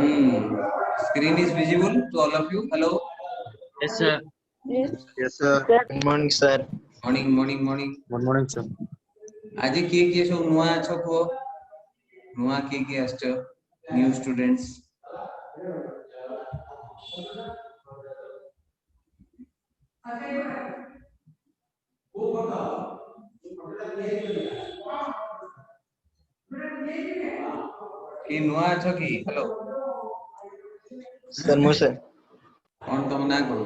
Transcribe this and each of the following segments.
Screen is visible to all of you. Hello. Yes, sir. Yes, sir. Good morning, sir. Morning. Good morning, sir. आज किए सब नुआ अछ को नुआ किए आछ न्यू स्टूडेंट्स कि नुआ अछ कि हेलो सर मो सर कौन तुम ना को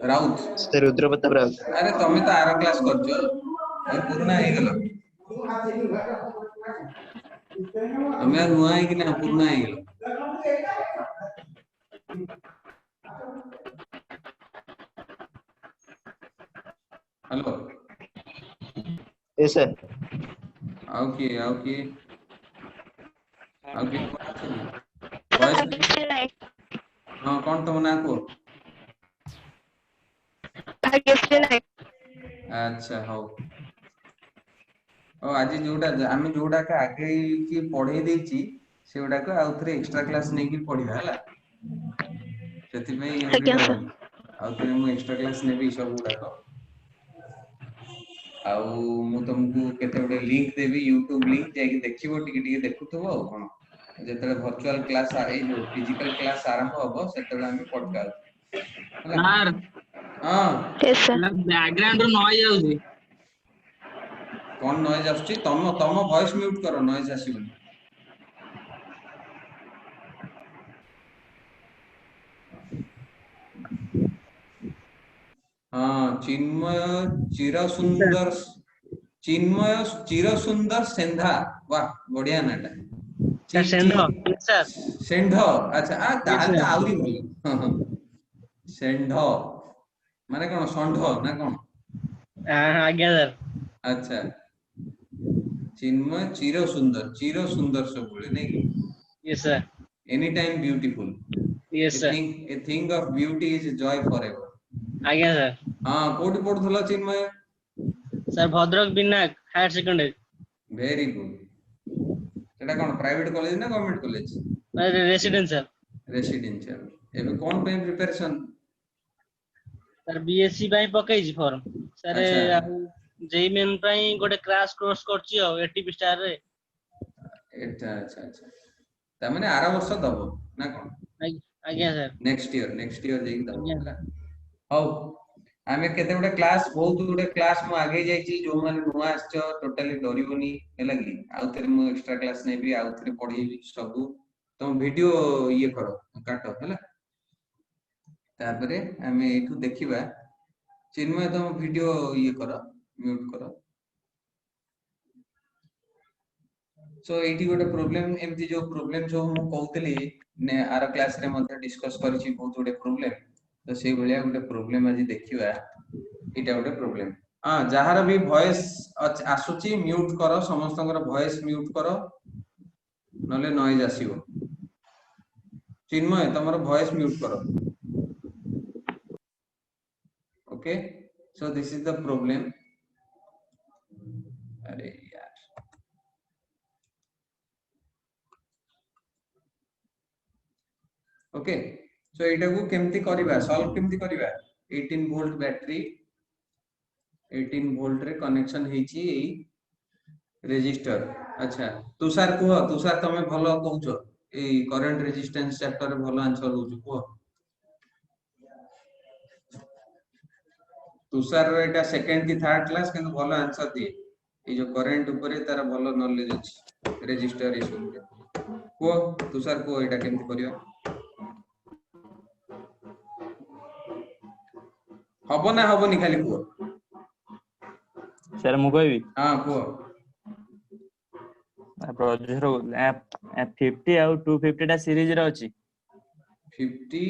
राउत सर रुद्र प्रताप राउत। अरे तमे तो आर क्लास करछो और पुराना हे गेलो तमे नुआ हे कि ना पुराना हे गेलो hello Yes, sir. Okay voice हां कौन तुम ना को अच्छा हो ओ आज जोटा आमे जोटा का आगे की पढाई देची सेउडा को आउथरे एक्स्ट्रा क्लास नै की पढिबा हला सेति में एवरी डाउन आउथरे मु एक्स्ट्रा क्लास नेबी सब गुडा को आउ मु तुमको केते बडे लिंक देबी YouTube लिंक जाई के देखिबो टिके देखुथबो आ कोन जेतले वर्चुअल क्लास आ ए जो फिजिकल क्लास आरंभ होबो सेतले हम पॉडकास्ट सर हां बैकग्राउंड रो नॉइज आउजी कौन नॉइज आछी तम वॉइस म्यूट करो नॉइज आसीबनी हां चिन्मय चिर सुंदर सेंधा वाह बढ़िया नाटा सर सेंधो सर सेंध अच्छा आ ताल तो आउरी भल सेंध माने कोन संढ ना कोन हां आज्ञा सर अच्छा चिन्मय चिर सुंदर सब बोले नहीं yes sir any time beautiful yes sir a thing of beauty is joy forever आज्ञा सर हां कोठी पढुथला Chinmay sir Bhadrak Vinayak higher secondary very good सेटा कोन प्राइवेट कॉलेज ना गवर्नमेंट कॉलेज रेसिडेंशियल एबे कोन पे प्रिपरेशन सर बीएससी बाय पकै छी फॉर्म सर जेई मेन पई गोटे क्रैश कोर्स करची हो एटीपी स्टार रे एटा अच्छा त माने आरा वर्ष दबो ना कोन आज्ञा सर नेक्स्ट ईयर जेई दबो हौ आमे केते गुडे क्लास बहुत गुडे क्लास मु आगे जाईची जो माने नुआ आछो टोटली डरिबोनी हेला कि आउथरे मु एक्स्ट्रा क्लास नेबी आउथरे पढीबी सब तुम वीडियो ये करो काटो हैला तापरे आमे एठू देखिबा चिन्मय तुम वीडियो ये करो म्यूट करो सो एठी गोटे प्रॉब्लम एमती जो प्रॉब्लम जो मु कहतली ने आर क्लास रे मध्ये डिस्कस करछि बहुत गोटे प्रॉब्लम तो से भलिया गोटे प्रॉब्लम आज देखिबा एटा गोटे प्रॉब्लम हां जहार भी वॉइस आसुची म्यूट करो समस्तकर वॉइस म्यूट करो नले नॉइज आसीबो चिन्मय तमरो वॉइस म्यूट करो okay so this is the problem अरे यार ओके सो एटा को केमती करबा सॉल्व केमती करबा 18 वोल्ट बैटरी 18 वोल्ट रे कनेक्शन हेची रेजिस्टर अच्छा तुषार तमे भलो कहउछो ए करंट रेजिस्टेंस चैप्टर भलो आंसर होछु को तुषार रो एटा सेकंड की थर्ड क्लास केन भलो आंसर दिए ए जो करंट ऊपर तार भलो नॉलेज अछि रेजिस्टर इस को तुषार को एटा केमती करियो हबो ना हबो नि खाली को सर मु कहबी हां को प्रोजेक्टर 50 ଆଉ 250 ଟା सीरीज रे अछि 50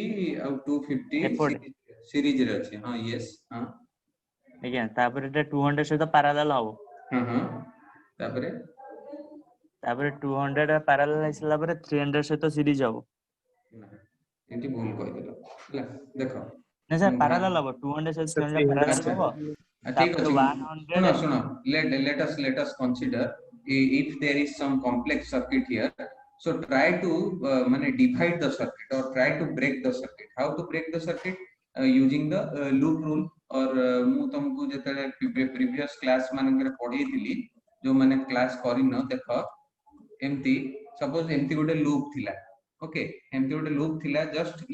ଆଉ 250 सीरीज रे अछि हां यस हां आज्ञा तापर एटा 200 सहित पैरेलल हबो हां तापर 200 पैरेलल आइसला पर 300 सहित सीरीज हबो एंटी भूल कहि देलो हला देखो नै सर पैरेलल हबो 200 सहित 300 पैरेलल हबो ठीक अछि सुनो let us consider if there is some complex circuit here So try to mane divide the circuit or try to break the circuit. How to break the circuit? Using the loop rule or mu तुमको जेतले previous class मानकर पढ़ी थी जो माने class करिन देखो एमती suppose एमती गोटे लूप थिला ओके एमती गोटे लूप थिला just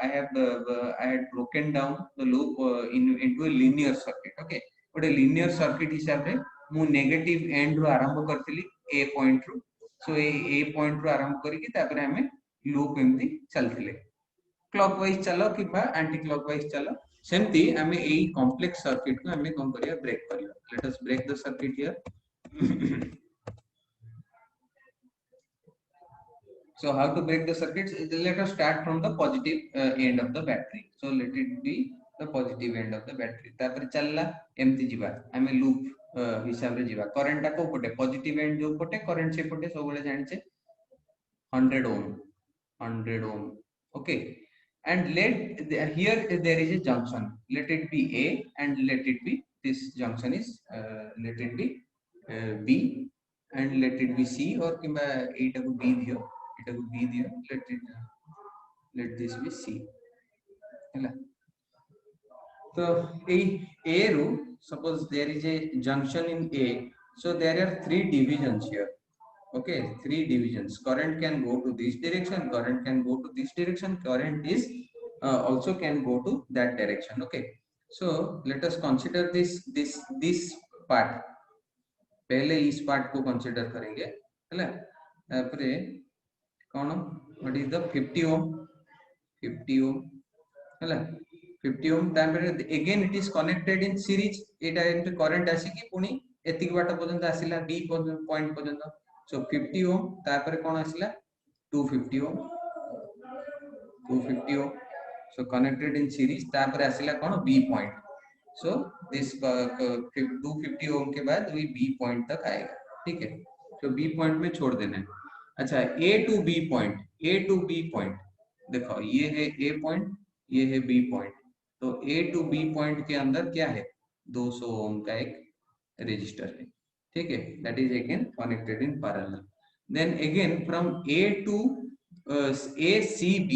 I had broken down the loop into a linear circuit okay गोटे linear circuit हिसाब रे मु नेगेटिव एंड रो आरंभ करथिली a पॉइंट रो सो ए पॉइंट रो आरंभ करिकि तापर हमें लूप एमती चलथिले क्लॉकवाइज चलो किबा एंटी क्लॉकवाइज चलो सेमती हमें एई कॉम्प्लेक्स सर्किट को हमें कोन करिया ब्रेक करिया let us break the circuit here So how to break the circuits? Let us start from the positive end of the battery. So let it be the positive end of the battery. तापर चलला एमती जीवा हमें loop हिसाब रे जीवा current को पटे पॉजिटिव एंड जो पटे करंट से पटे सब बेले जानि छे 100 ohm okay and here there is a junction, let it be A and let it be this junction is let it be B and let it be C or किबा एटा को B दियो एटा को B दियो let this be C हैला तो A row suppose there is a junction in A so there are 3 divisions here okay 3 divisions current can go to this direction current can go to this direction current is also can go to that direction okay so let us consider this part पहले इस part को consider करेंगे हैला तापरे कोन what is the 50 ohm हैला 50 ohm तापरे again it is connected in series Etah into current आसी कि पुनी एतिक बाट पर्यंत आसीला बी पॉइंट पर्यंत सो 50 ohm तापरे कोन आसीला 250 ohm so connected in series तापरे आसीला कोन B point so this 250 ohm के बाद वही B पॉइंट तक आएगा ठीक है तो B पॉइंट में छोड़ देना है अच्छा A to B पॉइंट देखो ये है A पॉइंट ये है B पॉइंट तो A to B पॉइंट के अंदर क्या है 200 ओम का एक रेजिस्टर है ठीक है that is again connected in parallel then again from A to ACB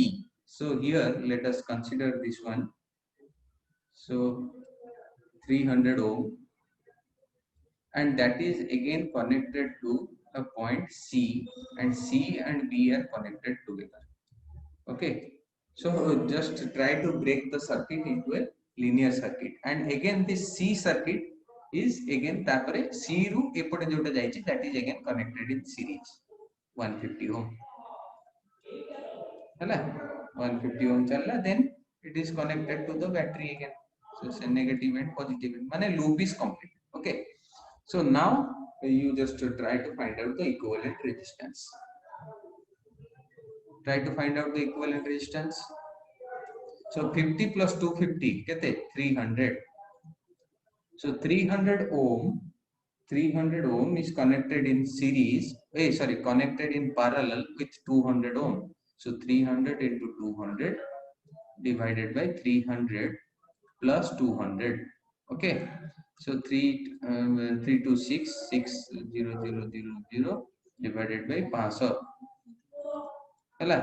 so here let us consider this one so 300 ohm and that is again connected to a point C and C and B are connected together okay so just try to break the circuit into a linear circuit and again this C circuit is again tapare C ru epote jota jaichi that is again connected in series 150 ohm hala 150 ohm challa then it is connected to the battery again so it's a negative and positive end mane loop is complete okay so now you just try to find out the equivalent resistance so 50 plus 250 kete 300 so 300 ohm is connected in series connected in parallel with 200 ohm so 300 into 200 divided by 300 plus 200 okay so 326 60000 divided by 500 हैला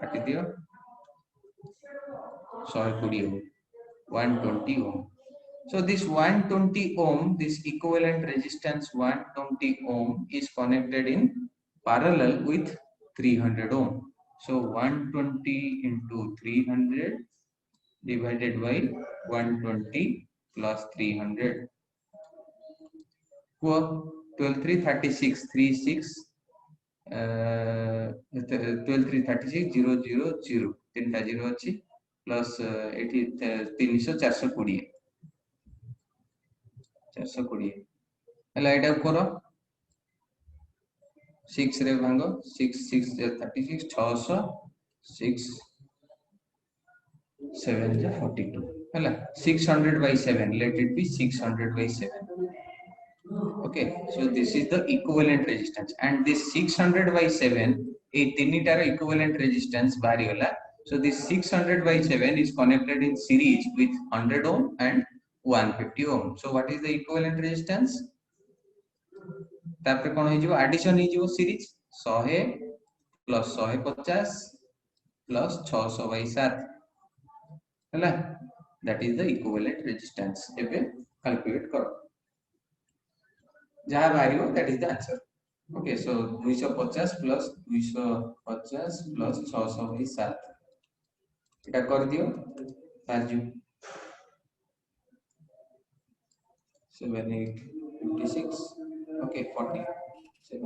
काटी दियो 120 ohm 120 ohm so this 120 ohm this equivalent resistance 120 ohm is connected in parallel with 300 ohm so 120 into 300 divided by 120 plus 300 12 3 36 36 12 3 36 0 0 0 तीनटा 0 अछि plus एठी 300 420 हला एटा करो 6 रे भांगो 6 6 36 600 6 7 is 42 hela 600 by 7 let it be 600 by 7 okay so this is the equivalent resistance and this 600 by 7 a tinitar equivalent resistance bari gala so this 600 by 7 is connected in series with 100 ohm and 150 ohm so what is the equivalent resistance तापर कोन हो जिवो addition हो जिवो series 100 plus 150 plus 600/7 हैला, that is the equivalent resistance. एबे calculate करो जहां बाहरियो that is the answer. Okay, so 250 plus 250 plus 600/7 এটা कर दियो बाजू 7 8 56 okay 47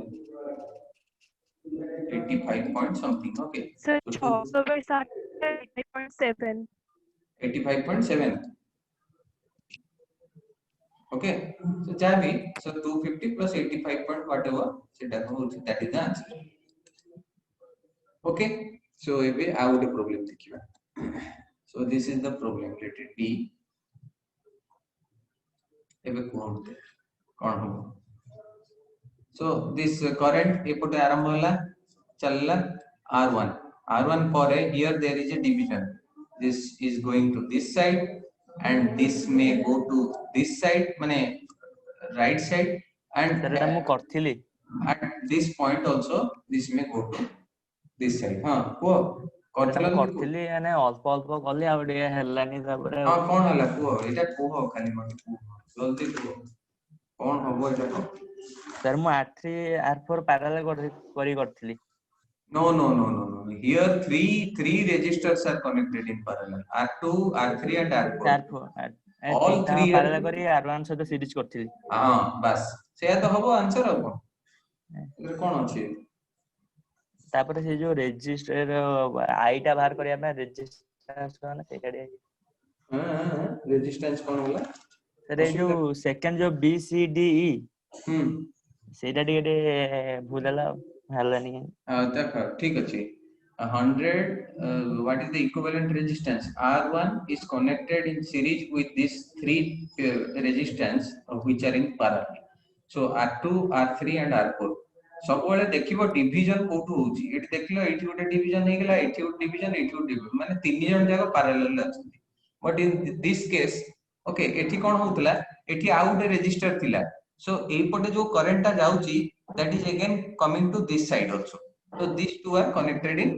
85 point something okay Sir, so 600/7 85.7. 85.7 okay so जाबी so 250 plus 85 point whatever सेटा होछि that is the answer। Okay so एबे आ गोटे प्रॉब्लम देखिबा। so this is the problem, let it be। एबे कोन हो so this current एपटे आरंभ होला चलला r1 पर here there is a division, this is going to this side and this may go to this side माने right side and sir एटा मु करथिली at this point also this may go to this side। हां को एटा मु करथला करथिली माने अल्प अल्प कली आ day हेलानी तापर हां कोन हला को एटा को खाली मत को जल्दी को कोन होबो एटा को सर मु R3 R4 पैरेलल करी करथिली। no here three registers are connected in parallel, r2 r3 and r4 all three are parallel करी R1 सहित सीरीज करथिली। हां बस से तो हबो आंसर हबो एकर कोन अछि तापर से जो रजिस्टर आई टा बाहर करिया में रेजिस्टेंस कोन से काडी हां रेजिस्टेंस कोन होला सर ए जो सेकंड जो बी सी डी ई सेटा टिके भूलला हलानी देखो ठीक अछि 100 what is the equivalent resistance r1 is connected in series with these three resistance which are in parallel, so r2 r3 and r4 सब वाले देखिबो डिवीजन कोठु होची एठी देखिलो एठी गोटे डिवीजन हे गेला एठी गोटे डिवीजन माने तीन जन जाको पैरेलल अछंती but in this case okay एठी कोन होतला एठी आ गोटे रेजिस्टर थिला so एई पटे जो करंट ता जाउची that is again coming to this side also, so these two are connected in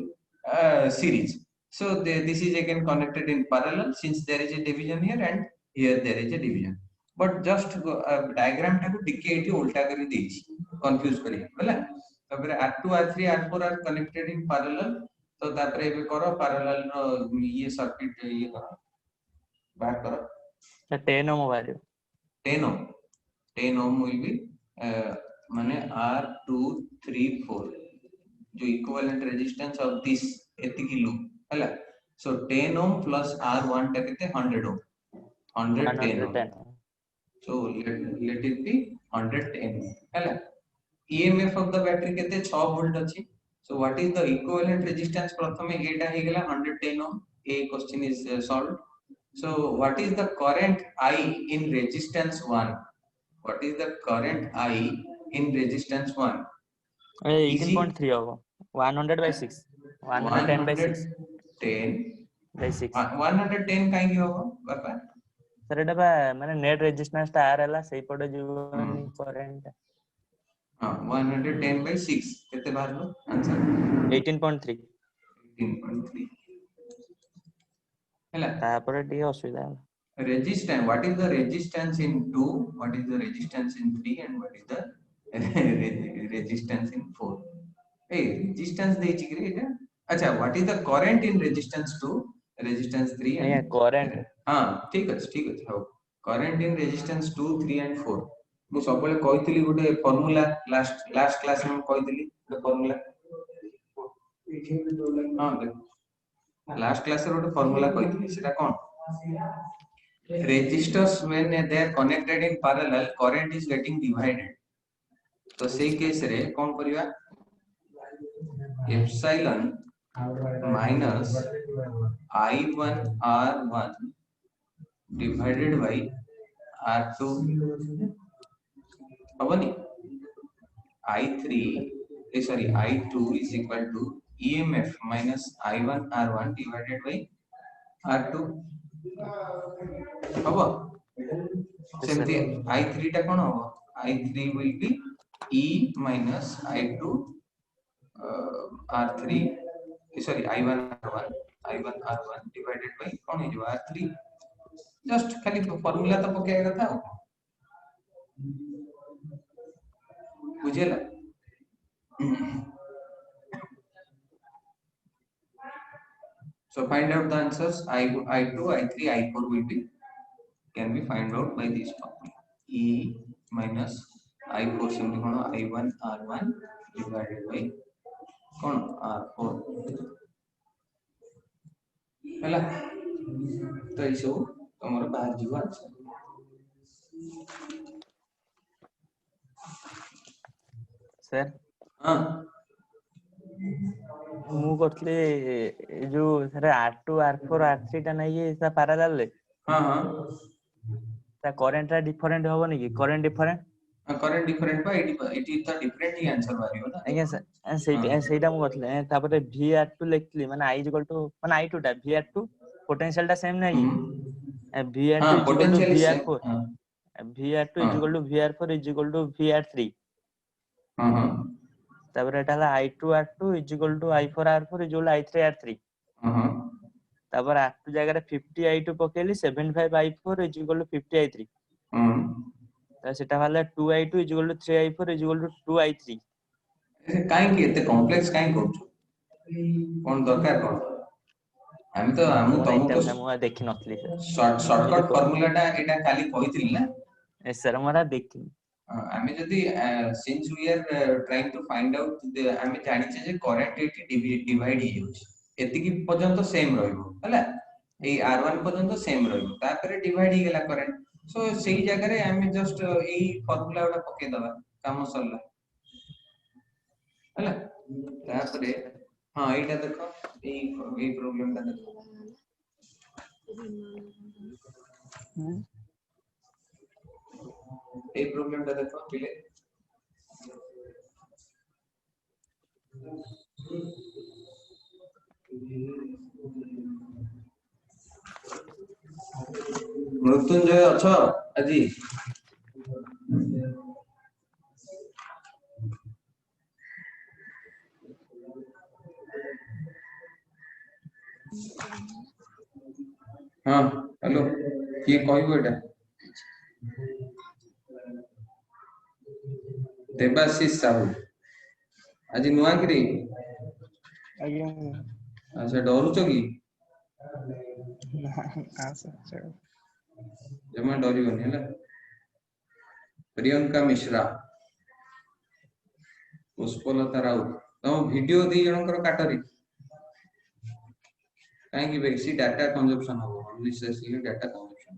series, so this is again connected in parallel since there is a division here and here there is a division, but just diagram ta को टिके एठी उल्टा करी देछि confuse करी होला तबरे r2 r3 r4 are connected in parallel, तो तापरे एबे करो पैरेलल रो ये सर्किट ये करो बाहर करो 10 ओम बाहर 10 ohm will be माने R234 जो इक्विवेलेंट रेजिस्टेंस ऑफ दिस एतिकी लूप हैला, सो 10 ohm plus R1 टा केते 100 ohm 110 ohm, so let it be 110 हैला। EMF of the battery केते 6 volt अछि, so what is the equivalent resistance प्रथमे एटा हे गेला 110 ohm, a question is solved, so what is the current I in resistance 1, what is the current I in resistance 1 18.3 होगा 100/6 110/6 110 110 काहे की होबो बापा sir एटा बा माने नेट रेजिस्टेंस ता आर हला सेही पटे जीवनी करंट हां 110/6 केते बाहरलो आंसर 18.3 हैला तापर टी असुविधा resistance, what is the resistance in 2, what is the resistance in 3 and what is the resistance in 4 hey resistance देछि कि एटा अच्छा what is the current in resistance 2 resistance 3 and current हां ठीक अछि हो current in resistance 2 3 and 4 मु सबले कहितली गोटे फार्मूला लास्ट क्लास में कहितली गोटे फार्मूला हां देख लास्ट क्लास रे गोटे फार्मूला कहितली सेटा कोन resistors when they are connected in parallel current is getting divided, तो सेही केस रे कोन करिवा epsilon minus I1 R1 divided by R2 हबनी I2 is equal to EMF minus I1 R1 divided by R2 हबो सेमती I3 टा कोन हबो I3 will be E minus I2 R3 sorry I1 R1 divided by कौन है जो R3 just खाली formula तो पकेगा था बुझेला so find out the answers I2 I3 I4 will be can be find out by this formula E minus I4 simply कौन I1 R1 divided by कौन R4 ହେଲା तो ये सब तमर बाहर जीवा आंसर सर हां मु करथले जो सर R2 R4 R3 टा नहीं है सा पैरेलल ले हां हां ता करंट रा डिफरेंट होबो नहीं कि करंट डिफरेंट करंट डिफरेंट बा it is the different he answer वाली हो ना आज्ञा सर सेटा मु करथले तापर VR2 लिखली माने I माने I2 टा VR2 पोटेंशियल टा सेम नहीं VR2 potential is same VR4 VR2 VR4 VR3 हां हां तापर एटा हला I2 R2 I4 R4 I3 R3 हां तापर R2 जगह रे 50 I2 पकेली 75 I4 50 I3 हां तो सेटा हला 2 I2 3 I4 2 I3 काहे कि एते कॉम्प्लेक्स काहे करछु कोन दरकार कोन हम तो हम देखि नथली शॉर्टकट फार्मूला टा एटा खाली कहितली ना सर हमरा देखि हमें जदी since we are trying to find out हमें जानि छे जे करंट एटी डिवाइड ही होछ एति की पर्यंत सेम रहइबो हला ए R1 पर्यंत सेम रहइबो तापर डिवाइड ही गेला करंट सो सेही जगह रे हमें जस्ट ए फार्मूला उडा पके दबा काम सरला हला तापर हां एटा देखो ए प्रॉब्लम ता देखो ए प्रॉब्लम ता देखो पहले मृत्युंजय अच्छा अजी हाँ हेलो ये कहबो एटा देवाशीष साहू आज नुआ करी आज्ञा अच्छा डरुच कि जमा डरिबनी हैला प्रियंका मिश्रा पुष्पलता राउत तम वीडियो दी जनकर काटरी काहे कि बेसी डाटा कंजप्शन हो अननेसेसरी डाटा कंजप्शन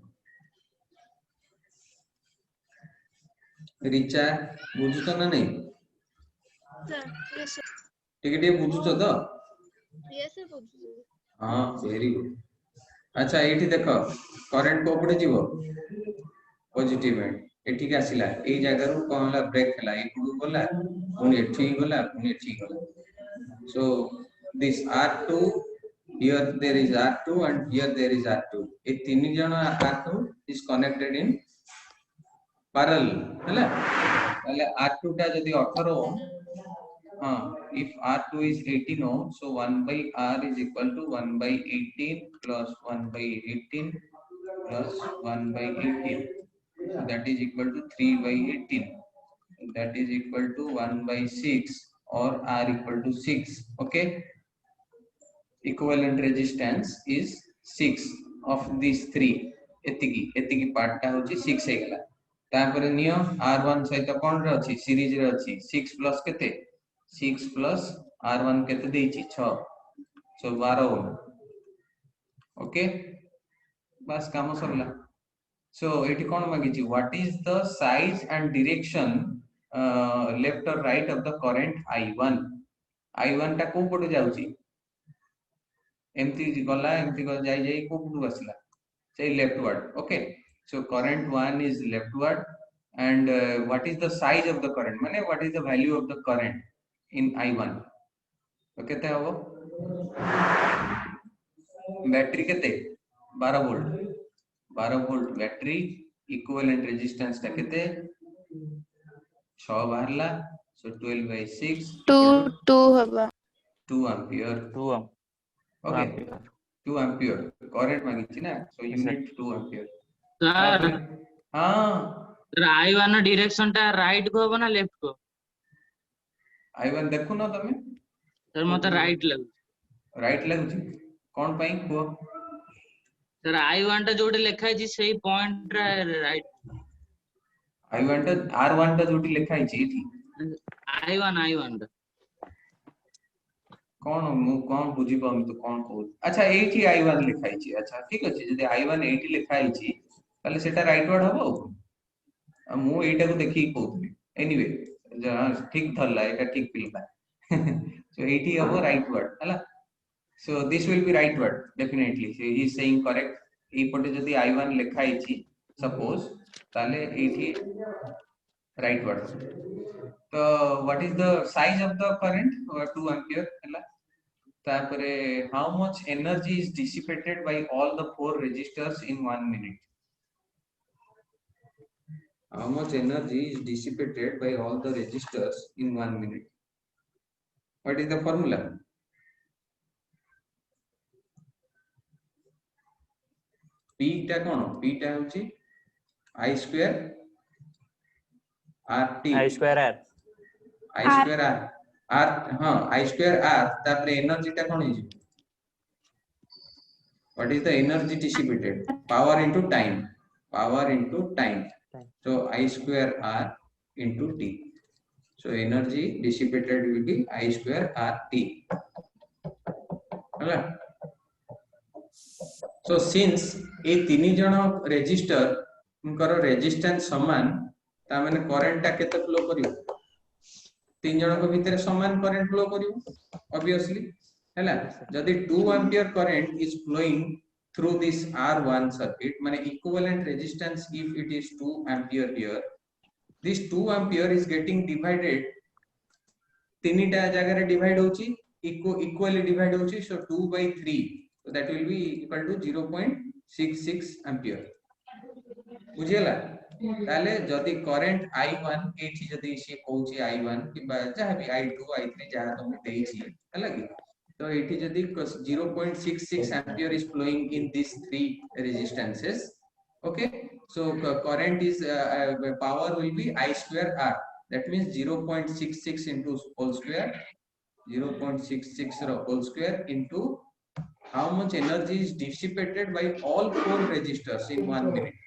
रिचा बुझुत ना नहीं Yes, sir. टिके बुझुत तो Yes, sir. बुझुछु। हां वेरी गुड अच्छा एठी देखो करंट को पड़े जीवो पॉजिटिव एंड एठी के आसिला ए जगह रु कोनला ब्रेक हला एठू गला पुनी एठी गला पुनी एठी गला so this R2 here there is R2 and here there is R2 ए तीन जण R2 is connected in parallel हला ताले R2 टा जदी 18 ओम हां if R2 is 18 ohm so 1 by R is equal to 1 by 18 plus 1 by 18 plus 1 by 18 so that is equal to 3 by 18 that is equal to 1 by 6 or R equal to 6 okay equivalent resistance is 6 of these three एतिकी part टा होची 6 हेगला तापर neo R1 सहित कोन रे अछि series रे अछि 6 plus केते 6 plus R1 केते देछि 6 so 12 ओम ओके बस काम सरला so एठी कोन मागिछि what is the size and direction left और right of the current I1 टा को पड जाउछि एमती गला एमती जाई जाई को पड बसला से leftward okay so current 1 is leftward and what is the size of the current माने what is the value of the current in I1 तो केते हबो बैटरी केते 12 वोल्ट बैटरी इक्विवेलेंट रेजिस्टेंस ता केते 6 बाहरला So 12 by 6 2 हवा 2 ampere. 2 Okay, ampere. 2 ampere current मांगी ना, so Yes, sir. unit 2 ampere. Sir हाँ सर I1 डायरेक्शन टा राइट को हबो ना लेफ्ट को? I1 देखो ना तमे सर मते राइट लागु राइट लगुची कोन पई को सर I1 टा जोटे लेखा है सेही पॉइंट राइट I1 टा R1 टा जोटी लिखा है एठी I1 टा कोन मु कोन बुझी पाम तो कोन को अच्छा एठी I1 लिखा है अच्छा ठीक अछि जदि I1 एठी लिखा है ताले सेटा राइट वर्ड हबो मु एटा को देखि कहउतली एनीवे ठीक धरला एटा ठीक पिलला so एठी हबो राइट वर्ड हला so this will be right word definitely so he is saying correct ए पटे जदि I1 लिखा है suppose ताले एठी right word so what is the size of the current 2 ampere हला तापरे how much energy is dissipated by all the four resistors in 1 minute how much energy is dissipated by all the resistors in 1 minute what is the formula p टा कोन p टा होची I square RT I square R. I square R R हाँ I square R तापरे energy टा कोन हिजी what is the energy dissipated power into time so I square R into T so energy dissipated will be I square RT हला so since ए तीन जण resistor उनकर resistance समान ता माने करंट टा केते फ्लो करियो तीन जण को भीतर समान करंट फ्लो करियो ऑब्वियसली हैला जदी 2 ampere current is flowing through this R1 circuit माने equivalent resistance if it is 2 ampere here this 2 ampere is getting divided तीनटा जगह रे डिवाइड होची equally divide होची so 2 by 3 so that will be equal to 0.66 ampere बुझियला ताले जदी current I1 एठी जदी से कहूची I1 किबा जहा भी I2 I3 जहा तुम देइची हला कि तो एठी जदी 0.66 ampere is flowing in these three resistances okay so current is power will be I square R that means 0.66 into whole square 0.66 whole square into how much energy is dissipated by all four resistors in 1 minute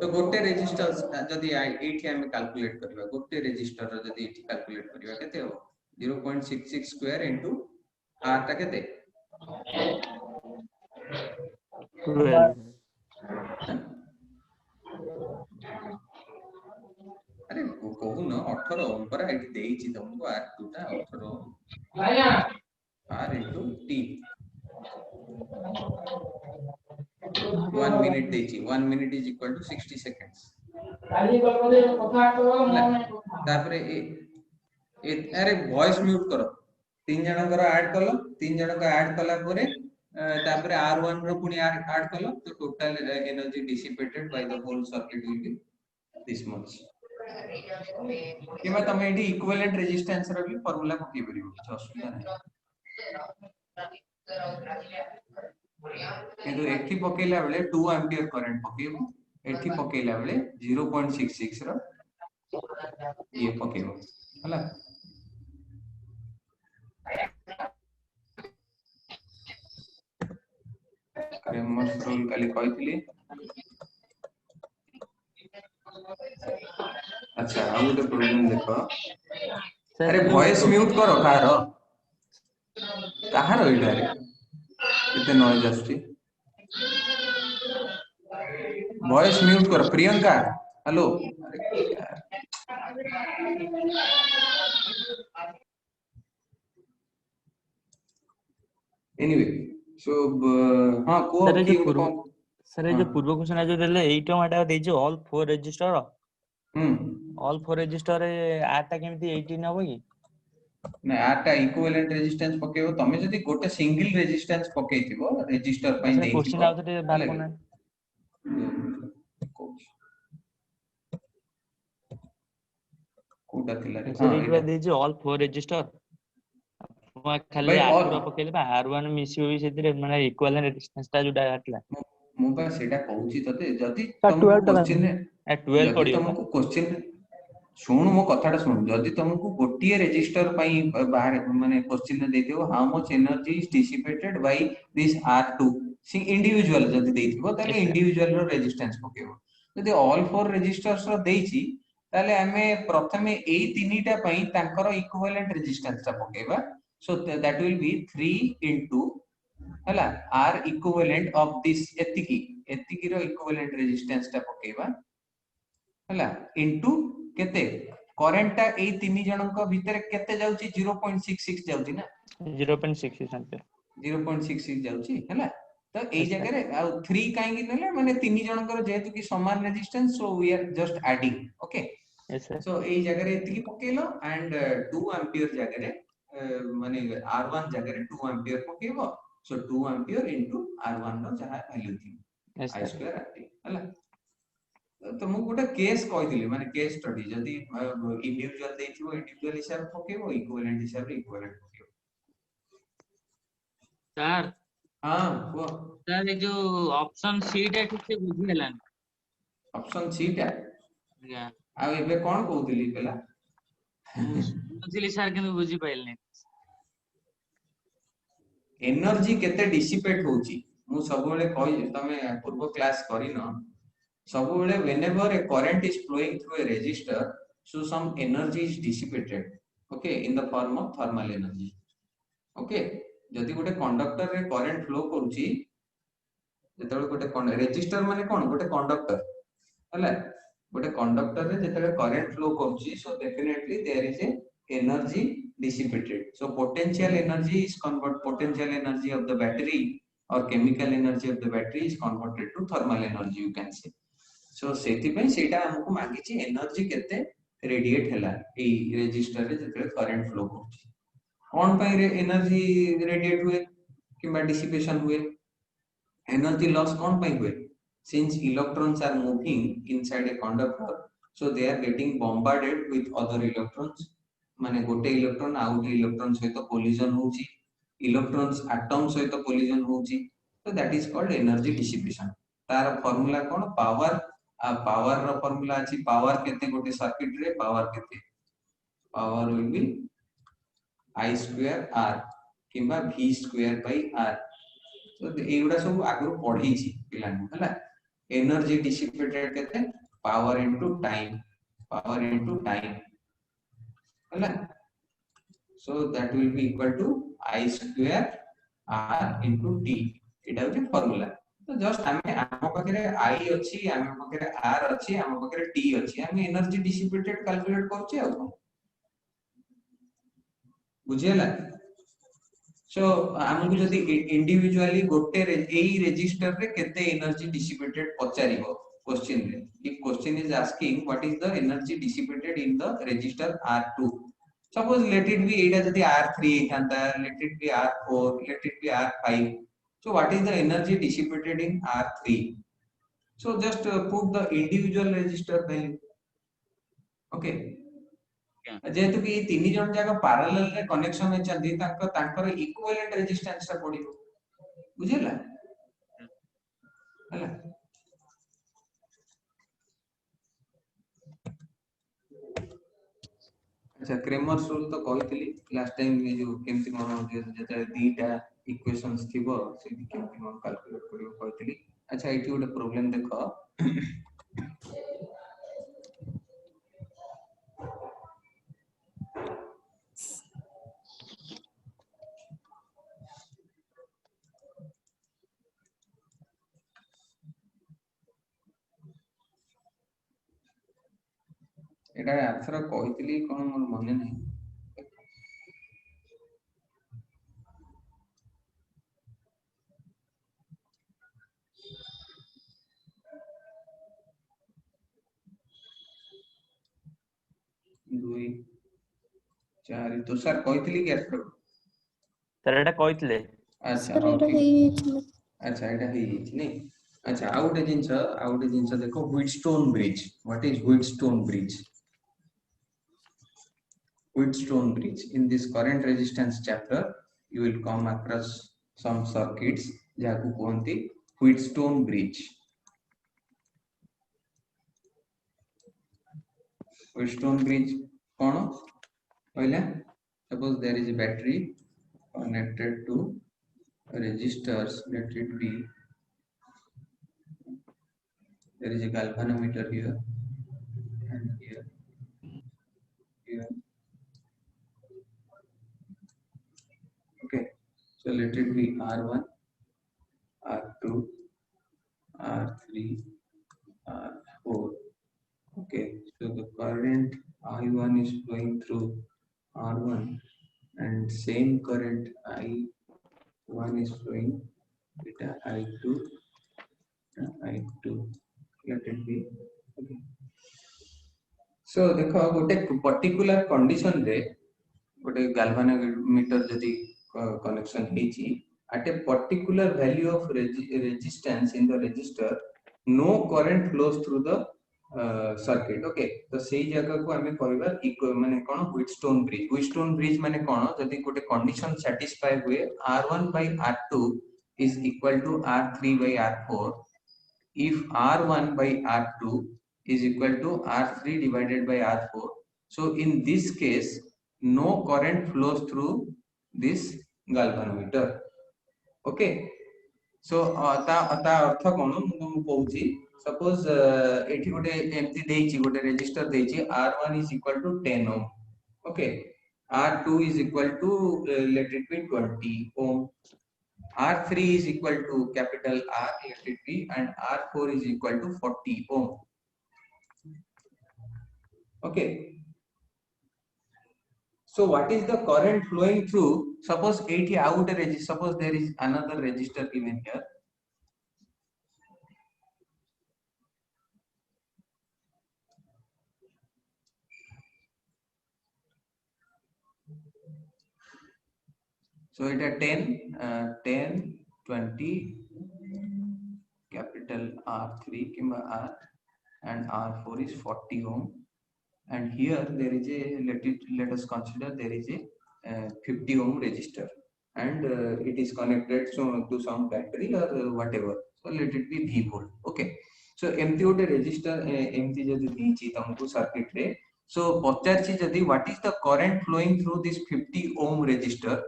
तो गोटे resistor जदी एठी हम calculate करबा गोटे resistor जदी एठी calculate करबा केते हो 0.66 स्क्वायर इनटू r ता केते 12. अरे कहू न 18 पर एठी देइची तुमको r2 टा 18 r into t 1 minute देइची 1 minute is equal to 60 seconds तापरे अरे वॉइस म्यूट करो तीन जण कर ऐड करलो तीन जण का ऐड कला परे तापरे R1 रो पुनी ऐड करलो तो total energy dissipated by the whole circuit will be this much किबा तमे एडी इक्विवेलेंट रेजिस्टेंस रो भी फार्मूला पकई परियो कुछ असुविधा नहीं किंतु एठी पकेला बेले 2 एंपियर करंट पकेबो एठी पकेला बेले 0.66 रो ये पकेबो हला क्रेमर्स रूल काली कहइतली अच्छा आ गोटे प्रोब्लेम देखो अरे वॉइस म्यूट करो काहारो इडा रे कितने नॉइज आछी वॉइस म्यूट करो प्रियंका हेलो एनीवे सो हां को सर की जो सर जो हाँ। पूर्व क्वेश्चन जो देले 8 माटा देजो ऑल 4 रजिस्टर ऑल 4 रजिस्टर रे आटा केमिति 18 हबो की ना आटा इक्विवेलेंट रेजिस्टेंस पकेबो तमे जदी गोटे सिंगल रेजिस्टेंस पकेइथिबो रजिस्टर पई सर क्वेश्चन देइथिबो आउत रे बार कोना कोटा थिला रे सर हां इट एटा देछि ऑल 4 रजिस्टर खाली भाई R2 रा ऑल पकेले बा R1 मिसियो भी सेतिर माने इक्विवेलेंट रेजिस्टेंस ता जोटा आटला ମୁଁ ବା ସେଇଟା କହୁଛି ତତେ ଯଦି ତା ତମକୁ 12 ଟା କ୍ୱେଶ୍ଚିନ୍ ରେ ए 12 ଯଦି पडियो बा ତମକୁ क्वेश्चन ଶୁଣୁ ମୋ କଥାଟା ଶୁଣୁ ଯଦି ତମକୁ ଗୋଟିଏ ରେଜିଷ୍ଟର ପାଇଁ ବାହାରେ ମାନେ କ୍ୱେଶ୍ଚିନ୍ ରେ ଦେଇଥିବ how much energy is dissipated by this R2 ସି ଇଣ୍ଡିଭିଜୁଆଲ ଯଦି ଦେଇଥିବ ତାହେଲେ यस सर ଇଣ୍ଡିଭିଜୁଆଲ ର ରେଜିଷ୍ଟାନ୍ସ ପକେଇବ ଯଦି ଅଲ୍ ଫୋର ରେଜିଷ୍ଟର୍ସ ର ଦେଇଛି ତାହେଲେ ଆମେ ପ୍ରଥମେ ଏଇ ତିନିଟା ପାଇଁ ତାଙ୍କର ଇକ୍ୱିଭାଲେଣ୍ଟ ରେଜିଷ୍ଟାନ୍ସ ଟା ପକେଇବା so that will be 3 into ହେଲା R equivalent of this ଏତିକି ଏତିକି ର equivalent resistance ଟା ପକେଇବା ହେଲା into କେତେ କରେଣ୍ଟ ଟା ଏଇ ତିନି ଜଣଙ୍କ ଭିତରେ କେତେ ଯାଉଛି 0.66 ଯାଉଛି ନା 0.66 एम्पियर 0.66 ଯାଉଛି ହେଲା ତ ଏଇ यस सर ଜାଗାରେ ଆଉ 3 କାହିଁକି ନେଲେ ମାନେ ତିନି ଜଣଙ୍କର ଯେହେତୁ କି ସମାନ resistance so we are just adding okay yes sir so एई ଜାଗାରେ ଏତିକି ପକେଇଲ एंड 2 एंपियर ଜାଗାରେ ମାନେ R1 ଜାଗାରେ 2 एंपियर पकेइबो सो 2 एंपियर इनटू R1 ର ଯାହା ଭ୍ୟାଲ୍ୟୁ ଥିବ yes I sir square RT ହେଲା ତ ମୁଁ ଗୋଟେ କେସ୍ କହିଥିଲି ମାନେ କେସ୍ ଷ୍ଟଡି ଯଦି ଇଣ୍ଡିଭିଜୁଆଲ ଦେଇଥିବ ଇଣ୍ଡିଭିଜୁଆଲ ହିସାବରେ ପକେଇବ ଇକ୍विଭାଲେଣ୍ଟ ହିସାବରେ ଇକ୍विଭାଲେଣ୍ଟ ପକେଇବ सर हां वो सर ये जो ऑप्शन सी टा ठीक से बुझी हलान ऑप्शन सी टा या आ एबे कोन कहउतली पेला बुझिली सर किंतु बुझी पाइलनी एनर्जी केते डिसिपेट होची मु सबले कहि तमे पूर्व क्लास करिनो सबले whenever a current is flowing through a resistor so some energy is dissipated okay in the form of thermal energy okay जदि गोटे कंडक्टर रे करंट फ्लो करूची जेतबे गोटे रेजिस्टर माने कोन गोटे कंडक्टर हला गोटे कंडक्टर रे जेतबे करंट फ्लो करूची so definitely there is a energy dissipated so potential energy is convert potential energy of the battery or chemical energy of the battery is converted to thermal energy you can say so सेति पई सेटा हमकु मांगी छि energy केते radiate हला ए resistor रे जेतबे current flow करूची कोन पई रे एनर्जी रेडिएट हुए किबा डिसिपेशन हुए एनर्जी लॉस कोन पई हुए since electrons are moving inside a conductor so they are getting bombarded with other electrons माने गोटे इलेक्ट्रॉन आ गोटे इलेक्ट्रॉन सहित कोलिजन होउची इलेक्ट्रॉन्स एटम सहित कोलिजन होउची तो that is called energy dissipation तार फार्मूला कोन पावर पावर रो फार्मूला अछि पावर केते गोटे सर्किट रे पावर केते power will be I square R किबा V square by R तो एगुडा सब आगु पढी छी पिलान हला एनर्जी डिसिपेटेड केते पावर इनटू टाइम हला so that will be equal to I square R into T एटा होची फार्मूला तो जस्ट हमें हम पाखरे I अछि हम पाखरे R अछि हम पाखरे T अछि हम एनर्जी डिसिपेटेड कैलकुलेट करछि आ बुझियला सो हमकु जदी इंडिविजुअली गोटे एई रेजिस्टर रे केते एनर्जी डिसिपेटेड पचारिबो क्वेश्चन रे if question is asking what is the energy dissipated in the resistor R2 suppose let it be एटा जदी R3 थांता let it be R4 let it be R5 so what is the energy dissipated in R3 so just put the individual resistor value okay जेहेतु कि तीन जन जाक parallel रे connection होचंदी तांकर इक्विवेलेंट रेजिस्टेंस ता पडिबो बुझिला हला अच्छा क्रेमर्स रूल तो कहितली लास्ट टाइम में जो केमति मन जेता दीटा इक्वेशंस थिबो से केमति मन कैलकुलेट करियो कहितली अच्छा एठी गोटे प्रॉब्लम देखो एटा आथरा कहितली कोन मोर मने नै दुई चार तो सर कहितली कि आथरा सर एटा कहितले अच्छा हो ठीक अच्छा एटा हे नै अच्छा आउट जिंस देखो Wheatstone bridge what is Wheatstone bridge Wheatstone bridge. In this current resistance chapter, you will come across some circuits jahaku kuhanti Wheatstone bridge. Wheatstone bridge kono कहले? Suppose there is a battery connected to resistors. Let it be. There is a galvanometer here and here. Okay, so let it be R1, R2, R3, R4. Okay, so the current I1 is flowing through R1 and same current I1 is flowing with I2, I2. Let it be. Okay. So देखो गोटे particular condition रे गोटे galvanometer जदि connection ହେଇची at a particular value of resistance in the resistor, no current flows through the circuit. Okay, तो सेही जगह को हमें कहबा माने कोन Wheatstone bridge. Wheatstone bridge माने कोन जदि गोटे condition satisfy हुए R1 by R2 is equal to R3 by R4, if R1 by R2 is equal to R3 divided by R4, so in this case no current flows through this galvanometer. Okay, so ता अर्थ कोन मु कहूची suppose एठी गोटे एमती देइची गोटे resistor देइची R1 is equal to 10 ohm. Okay, R2 is equal to let it be 20 ohm, R3 is equal to capital R, let it be, and R4 is equal to 40 ohm. Okay, so what is the current flowing through? Suppose 80 out a resistor, suppose there is another resistor given here. So it is 10, 20, capital R3 R, and R4 is 40 ohm. And here there is a, let us consider there is a 50 ohm resistor, and it is connected to some battery or whatever. So let it be V volt. Okay. So empty would resistor empty jodi dechi tamku circuit re. So pacharchi jodi what is the current flowing through this 50 ohm resistor?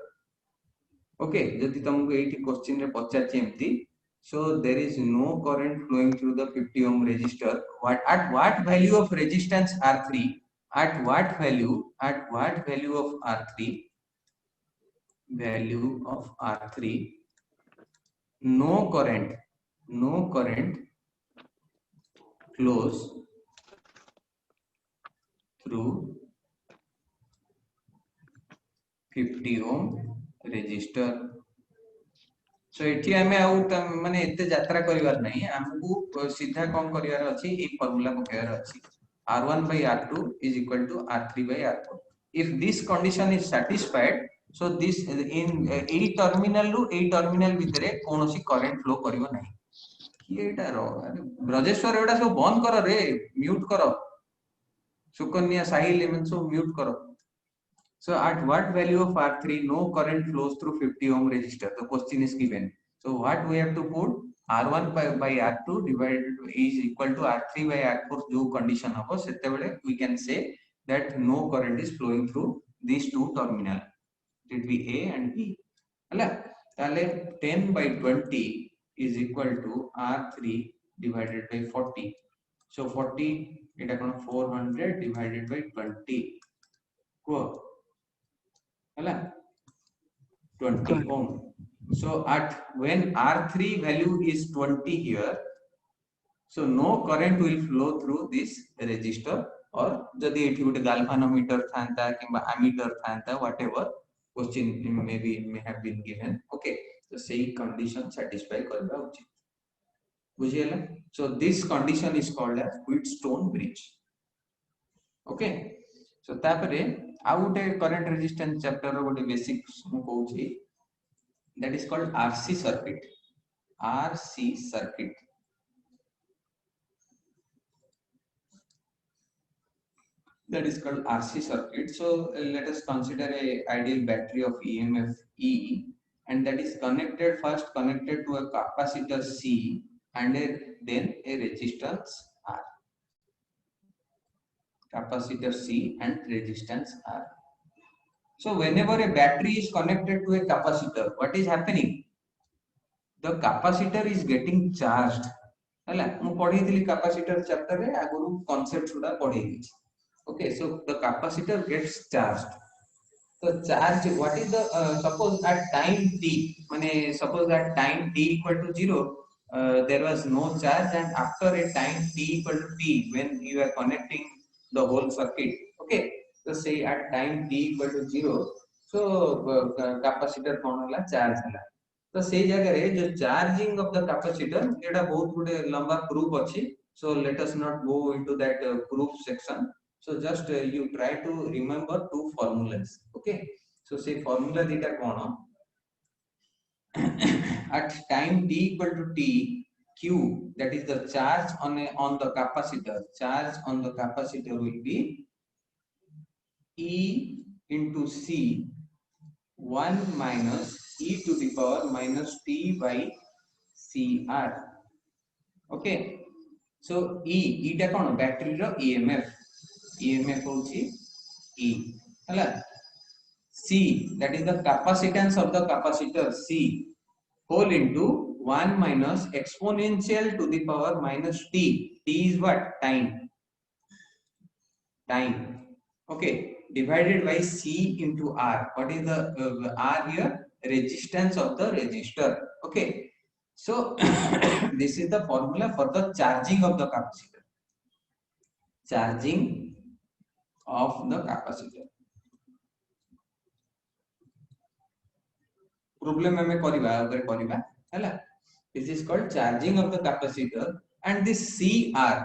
Okay, jodi tamku eiti question re pacharchi empty. So there is no current flowing through the 50 ohm resistor. At what value of resistance R3? At what value of R3? Value of R3. No current flows through 50 ohm resistor. So एठी हमें आउ माने एते यात्रा करिवार नहीं, हमकू सीधा कोन करिवार अछि एक फार्मूला पकेवार अछि R1 by R2 is equal to R3 by R4. If this condition is satisfied, so this in a terminal ru a terminal भितरे कोनोसी current flow करिवो नहीं. एटा रो ब्रजेश्वर एटा सब बंद करो रे, म्यूट करो, सुकन्या साहिल एमन सब म्यूट करो. So at what value of R3 no current flows through 50 ohm resistor? The question is given. So what we have to put? R1 by R2 divided is equal to R3 by R4 जो condition होगा सेते बेले we can say that no current is flowing through these two terminal. It be A and B. हला ताले 10 by 20 is equal to R3 divided by 40. So 40 এটা কোন 400 divided by 20. को 20 ohm. So at when R3 value is 20 here, so no current will flow through this resistor, or जदि एठी गोटे galvanometer थांता किंबा ammeter थांता whatever question may have been given. Okay, so same condition satisfy करबा उचित बुझियला. So this condition is called as Wheatstone bridge. Okay, so तापरे आउ गोटे current resistance chapter रो गोटे basic मु कहूची, that is called RC circuit. RC circuit. that is called RC circuit. So let us consider a ideal battery of EMF E, and that is first connected to a capacitor C and then a resistance R. Capacitor C and resistance R. So whenever a battery is connected to a capacitor, what is happening? The capacitor is getting charged. ହେଲା ମୁଁ ପଢେଇଥିଲି capacitor chapter ରେ ଆଗରୁ concept ଗୁଡା ପଢେଇ ଦେଇଛି. Okay, so the capacitor gets charged. So charge, what is the suppose at time t, mane suppose at time t equal to 0, there was no charge, and after a time t equal to t, when you are connecting the whole circuit, okay, so say at time t equal to 0, so capacitor kon होला charge होला. तो से जगह रे जो charging of the capacitor एटा बहुत गुडे लंबा प्रूफ अछि. So let us not go into that proof section. So just you try to remember two formulas. Okay, so say formula dita kono at time t equal to t, q, that is the charge on the capacitor, charge on the capacitor will be E into C 1 minus e to the power minus t by cr. Okay, so e ta kon battery ro emf hochi e hala. C, that is the capacitance of the capacitor C, whole into 1 minus exponential to the power minus t. T is what? Time. Okay, divided by C into R. What is the R here? Resistance of the resistor. Okay, so this is the formula for the charging of the capacitor. Charging of the capacitor. Problem hame kariba hala. This is called charging of the capacitor, and this CR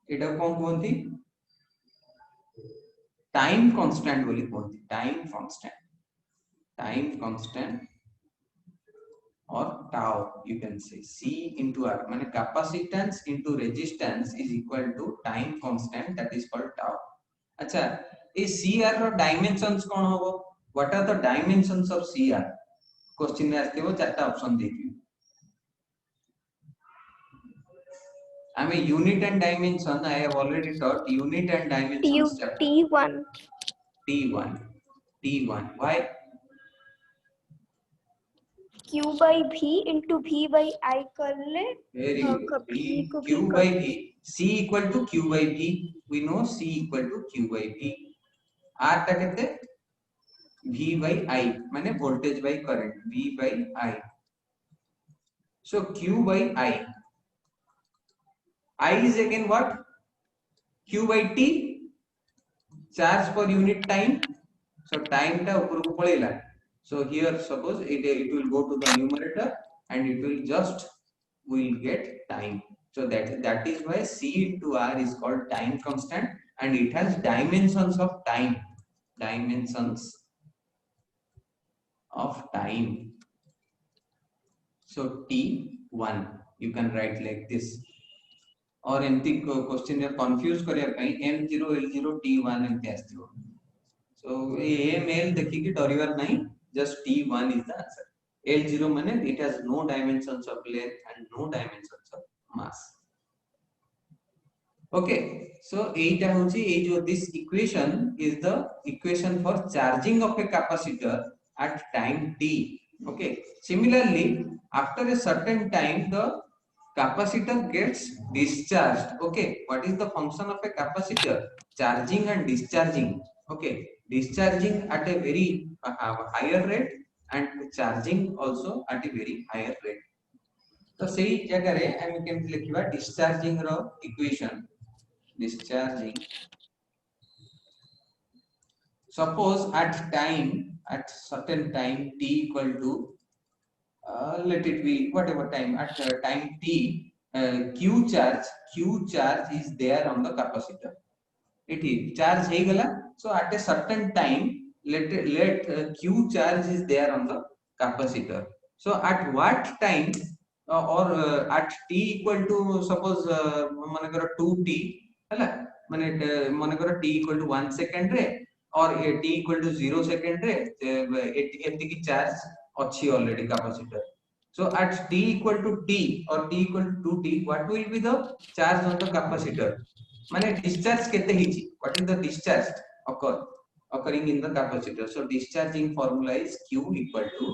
eta kon kohti time constant बोली कहती. Time constant or tau, you can say. C into R, माने capacitance into resistance is equal to time constant, that is called tau. अच्छा, ये CR रो dimensions कौन होगा? What are the dimensions of CR? Question में आते हो चारटा option देखिए. I mean unit and dimension. I have already taught unit and dimensions. T1. Why? Q by V into V by I कर ले. Very good. Q by V. C equal to Q by V. We know C equal to Q by V. R टा कितने? V by I. माने voltage by current. V by I. So Q by I. I is again what? Q by T, charge per unit time. So time ta upar ko palela. So here suppose it will go to the numerator and it will get time. So that is why C into R is called time constant, and it has dimensions of time. So T1 you can write like this. और एमती question या confuse करिया पई m0 l0 t1 एमती आस्थियो. सो m l देखि कि डरिवर नहीं, just t1 is the answer. l0 माने it has no dimensions of length and no dimensions of mass. Okay, so एटा होची ए जो this equation is the equation for charging of a capacitor at time t. Okay, similarly after a certain time the capacitor gets discharged. Okay, what is the function of a capacitor? Charging and discharging. Okay, discharging at a very higher rate and charging also at a very higher rate. तो सही जगह रे हम केमति लिखिबा discharging row equation. Discharging, suppose at certain time t equal to let it be whatever time, at time t q charge is there on the capacitor. It is charge he gala. So at a certain time let q charge is there on the capacitor. So at what time or at t equal to suppose manakara 2t, हैला माने मन कर t = 1 second रे और t = 0 second रे एति की charge अच्छी already capacitor. So at t equal to t or t equal to 2t, what will be the charge on the capacitor? माने discharge केते हिची? What is the discharge occurring in the capacitor? So discharging formula is q equal to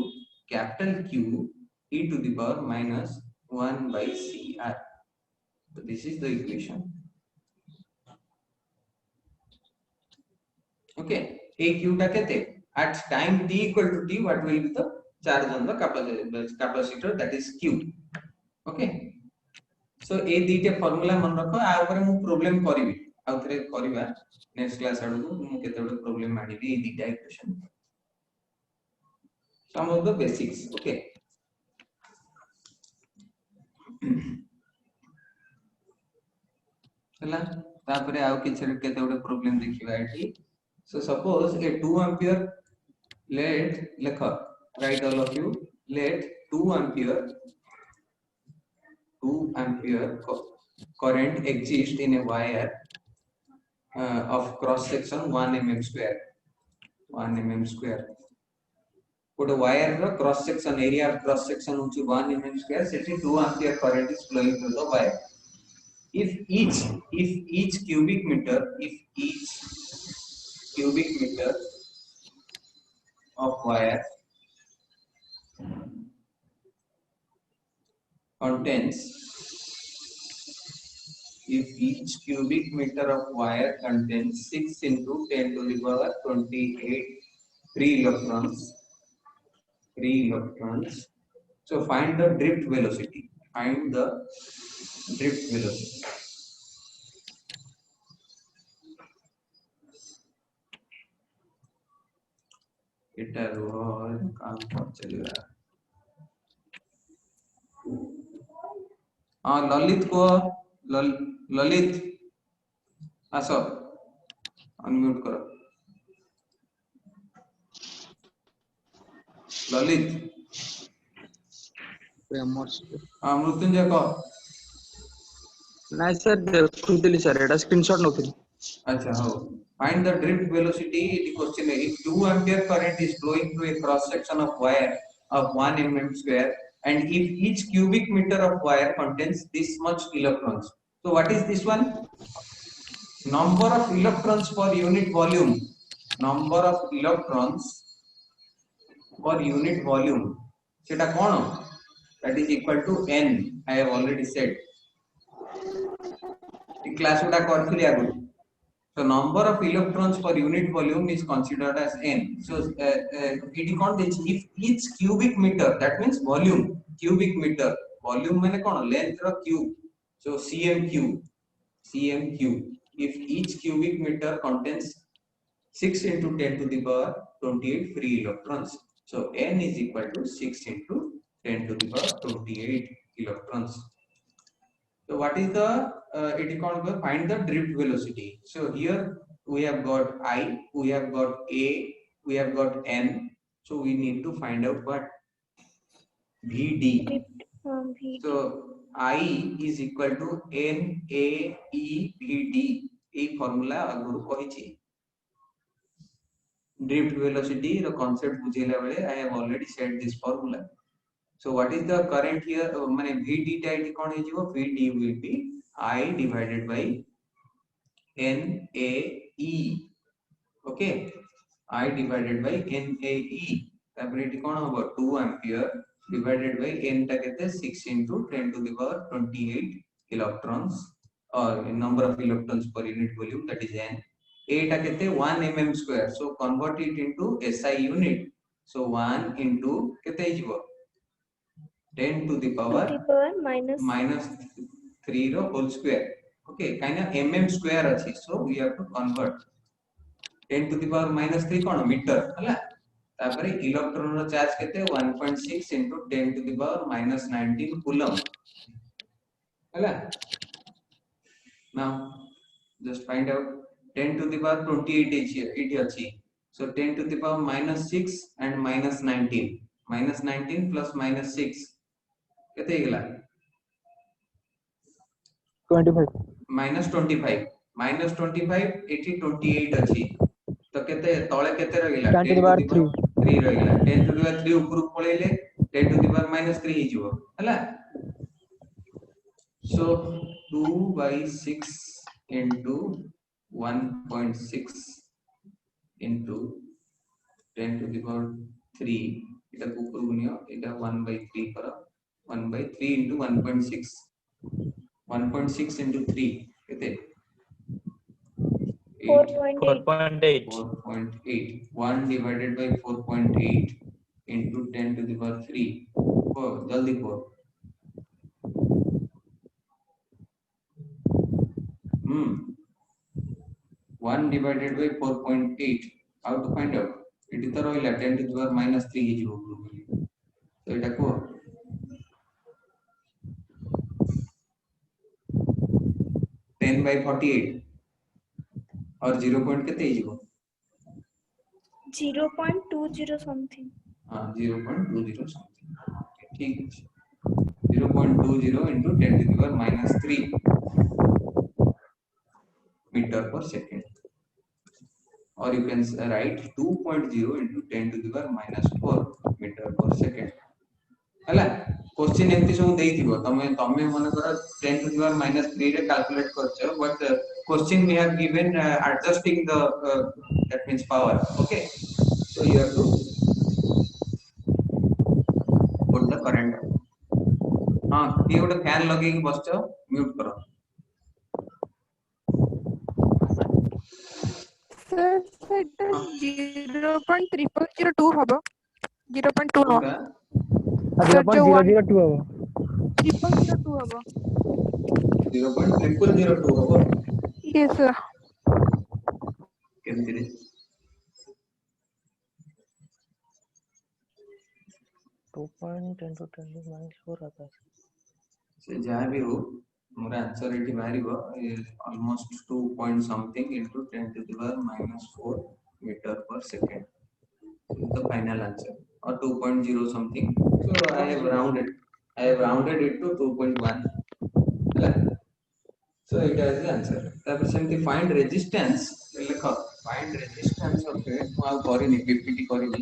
capital Q e to the power minus 1 by CR. So this is the equation. Okay, a q टा केते at time t equal to t, what will be the charge on the capacitor, that is q. Okay, so ए दीटे formula मन रखो आ ऊपर मु problem करिवि आ थरे करबा नेक्स्ट क्लास आडू मु केते बडे प्रॉब्लम आनिबि ए दीटा equation, some of the basics. Okay, हला तापरे आउ किछ केते बडे प्रॉब्लम देखिबा एठी. So suppose a 2 ampere, let lekha write all of you, let 2 ampere current exist in a wire of cross section 1 mm square. 1 mm square गोटे wire ro cross section area of cross section होची 1 mm square, Sethi 2 ampere current is flowing through the wire. If each cubic meter of wire contains 6 into 10 to the power 28 free electrons. So find the drift velocity. এটা role কাম চলেगा. ललित को ललित आसो unmute करो. ललित मृत्युंजय को नहीं sir देखुଥିଲି sir एटा screenshot नोଥିଲି. अच्छा हो. Find the drift velocity. The question is, if 2 ampere current is flowing through a cross section of wire of 1 mm square, and if each cubic meter of wire contains this much electrons, so what is this one? Number of electrons per unit volume. Number of electrons per unit volume. सेटा कोन? That is equal to n. I have already said. The class उडा करथिली आगु. So number of electrons per unit volume is considered as n. So it is called if each cubic meter, that means volume, cubic meter. Volume माने कोन? Length row cube. So cm cube. If each cubic meter contains 6 into 10 to the power 28 free electrons. So n is equal to 6 into 10 to the power 28 electrons. So what is the it is called find the drift velocity. So here we have got I, we have got A, we have got N. So we need to find out what VD. So I is equal to NAEVD. A formula aguru कहिछि. Drift velocity the concept बुझेला बेले I have already said this formula. So what is the current here? माने VD tight कोन हे जिवो? VD will be I divided by NAE. Okay, I divided by NAE. तापर eighty कोन होबो? 2 ampere divided by n टा केते 6 into 10 to the power 28 electrons or number of electrons per unit volume, that is n. A टा केते 1 mm square. So convert it into SI unit. So 1 into केते हिजिवो? 10 to the power minus 3 rho whole square. Okay, काइना mm square अछि. So we have to convert 10 to the power minus 3 कोन metre हला. तापरे electron रो charge केते 1.6 into 10 to the power minus 19 coulomb हला. Now just find out 10 to the power 28 is here, it अछि. So 10 to the power minus 6 and minus 19. Minus 19 plus minus 6 केते गेला? 25 minus 25. -25 एठी 28 अछि तो केते तळे केते रहिला 10 to 10 the to power the 3. Power 3 रहिला 10 टू द पावर 3 ऊपर पळेले 10 टू द पावर -3 हि जिवो हला so 2 by 6 into 1.6 into 10 to the power 3 এটা ऊपर गुणियो এটা 1 by 3 करो 1 by 3 into 1.6 1.6 into 3 केते 8 4.8. 4.8 4.8 1 divided by 4.8 into 10 to the power 3 4 जल्दी 4 1 divided by 4.8 how to find out it is the 10 to the power -3 ही जीवो तो এটা को 10 by 48 और 0 point केते ही जीवो 0.20 something. हां 0.20 समथिंग ठीक है 0.20 into 10 to the power -3 meter per second or you can write 2.0 into 10 to the power -4 meter per second हला क्वेश्चन एमती सब देइथिबो तमे मन कर 10 to the power -3 रे कैलकुलेट करछो but question we have given adjusting the that means power okay so you have to put the current हां ये गोटे फैन लगे के बसछो म्यूट करो सर सेटा 0.3002 हबो 0.2 नो कोनटा सर जो 0.002 हबो 3002 हबो 0.002 होबो यस सर केमति रे 2.10 to 10 -4 आता है से जहाँ भी हो मोर आंसर एठी मारिबो almost 2 point something into 10 to the power -4 meter per second so the final answer or 2.0 something so I have rounded it to 2.1 ହେଲା so it is the answer तापर सेमती find resistance लिखो find resistance of it मु आ करिनि ppt करिनि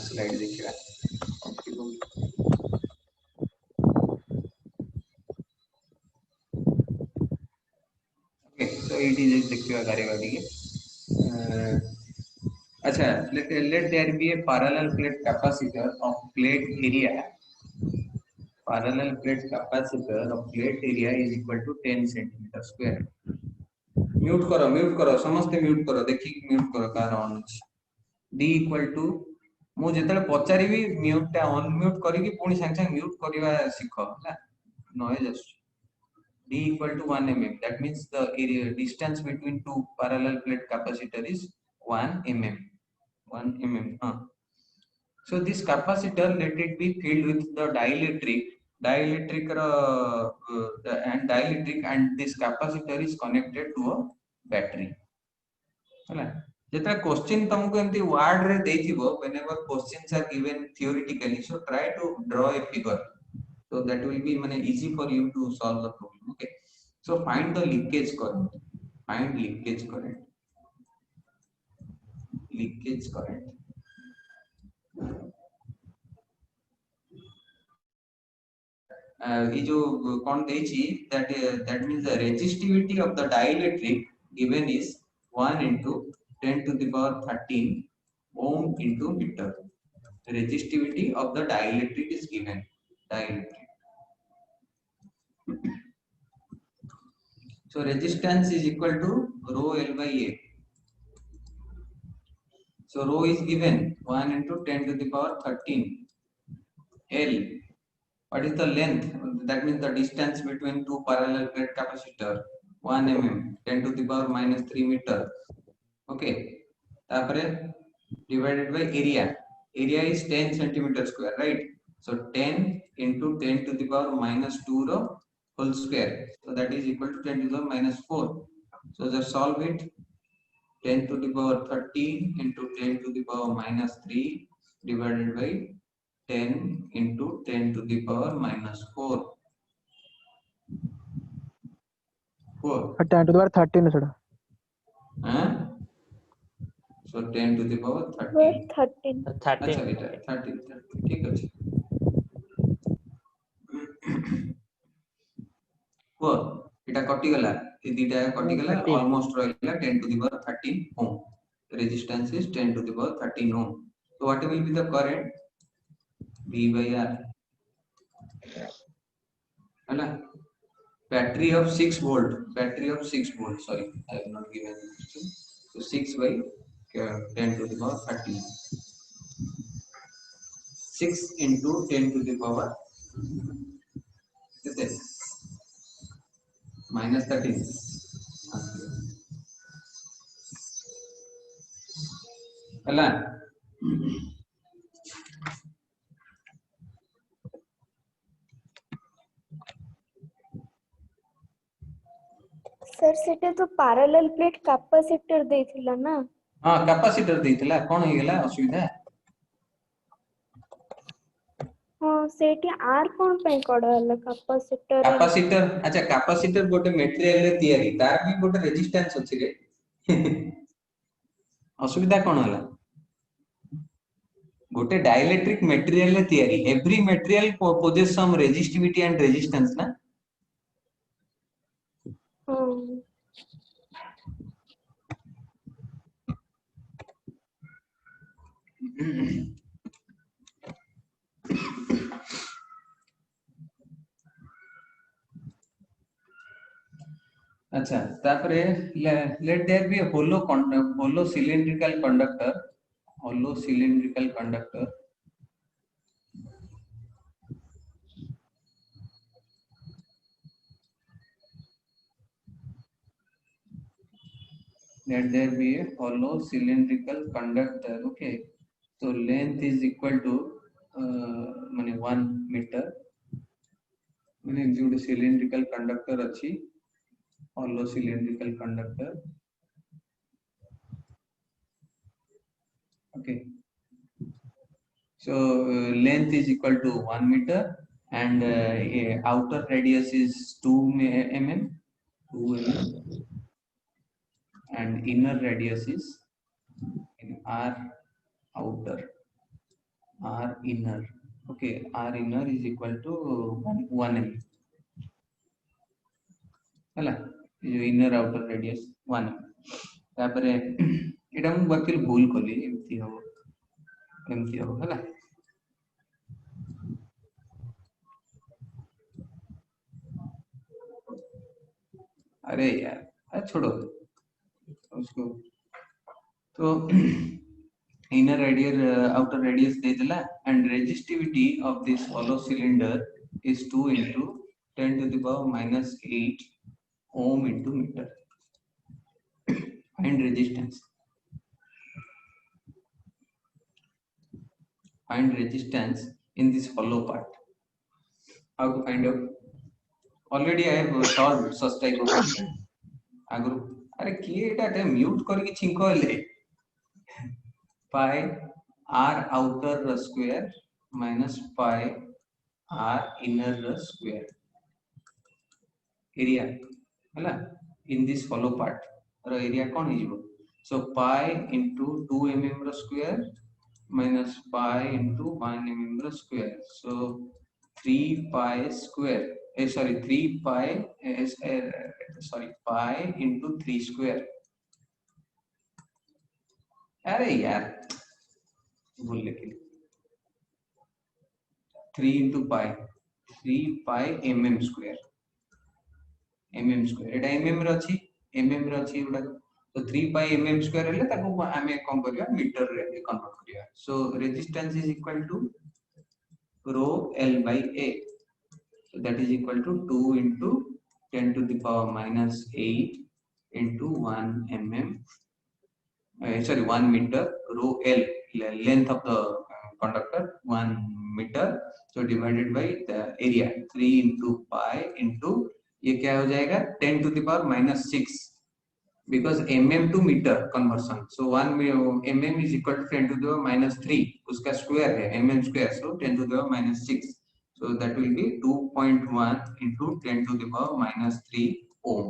slide देखिरा okay so it is देखिबा करेबा टिके अच्छा let there be a parallel plate capacitor of plate area parallel plate capacitor of plate area is equal to 10 centimeter square mute करो समस्त म्यूट करो देखि म्यूट करो कार ऑन अछि d equal to मु जेतले पचारिबी म्यूट टा ऑन म्यूट करिकि पुनी संग संग म्यूट करिवा सिखो ना नॉइज आछ d equal to 1 mm that means the area distance between two parallel plate capacitor is 1 mm 1 mm so this capacitor let it be filled with the dielectric and this capacitor is connected to a battery ହେଲା जेता question तुमको एमती word रे देथिबो whenever questions are given theoretically so try to draw a figure so that will be mane easy for you to solve the problem okay so find the leakage current ये जो कौन देछि that means the resistivity of the dielectric given is 1 into 10 to the power 13 ohm into meter the resistivity of the dielectric is given dielectric so resistance is equal to rho L by A so rho is given 1 into 10 to the power 13 L what is the length that means the distance between two parallel plate capacitor 1 mm 10 to the power -3 meter okay tapare divided by area is 10 centimeter square right so 10 into 10 to the power -2 ro whole square so that is equal to 10 to the power -4 so just solve it 10 to the power 13 into 10 to the power -3 divided by 10 into 10 to the power -4 को 10 to the power 13 sir. हां सो 10 to the power 13 13 अच्छा 13 এটা 13 ঠিক আছে को এটা কটি গলা এই দুইটা কটি গলা 13 অলমোস্ট রইলা 10 to the power 13 ohm resistance is 10 to the power 13 ohm so what will be the current V by R है battery of 6 volt sorry I have not given it so 6 by 10 to the power 13 6 into 10 to the power कितने minus 13 है sir सेटे तो parallel plate capacitor देथिला ना हां capacitor देथिला कोन हे गेला असुविधा हां सेटे are कोन पे कडाला कैपेसिटर अच्छा कैपेसिटर गोटे मटेरियल रे तयारी तार भी गोटे रेजिस्टेंस अछि रे असुविधा कोन होला गोटे डाइलेक्ट्रिक मटेरियल रे तयारी every material possesses some resistivity and resistance ना अच्छा तापरे let there be hollow cylindrical conductor let there be a hollow cylindrical conductor okay so length is equal to माने 1 meter माने जो cylindrical conductor अछि hollow cylindrical conductor okay so length is equal to 1 meter and outer radius is 2 mm and inner radius is r outer r inner okay r inner is equal to 1 mm हला जो inner outer radius 1 तापरे एटा हम buckle भूल कली एमती हो हला अरे यार छोड़ो उसको तो inner radius outer radius दे दिला and resistivity of this hollow cylinder is 2 into 10 to the power minus 8 ohm into meter find resistance in this hollow part how to find out already I have solved such type of question agru अरे किए एटा mute करके छिंको ले pi r outer square minus pi r inner square area हला in this hollow part row area cone हिजबो so pi into 2 mm square minus pi into 1 mm square so 3 pi square sorry 3 pi sorry pi into 3 square अरे यार भूल लिखी 3 into pi 3 pi mm square एटा mm रे अछि उडा तो 3 pi mm square हेले ताको हमें कोन करिया मीटर रे कन्वर्ट करिया so resistance is equal to rho l by a so that is equal to 2 into 10 to the power minus 8 into 1 mm sorry 1 meter rho l length of the conductor 1 meter so divided by the area 3 into pi into ये क्या हो जाएगा 10 to the power minus 6 because mm to meter conversion so 1 mm is equal to 10 to the power minus 3 उसका square है mm square so 10 to the power minus 6 so that will be 2.1 into 10 to the power minus 3 ohm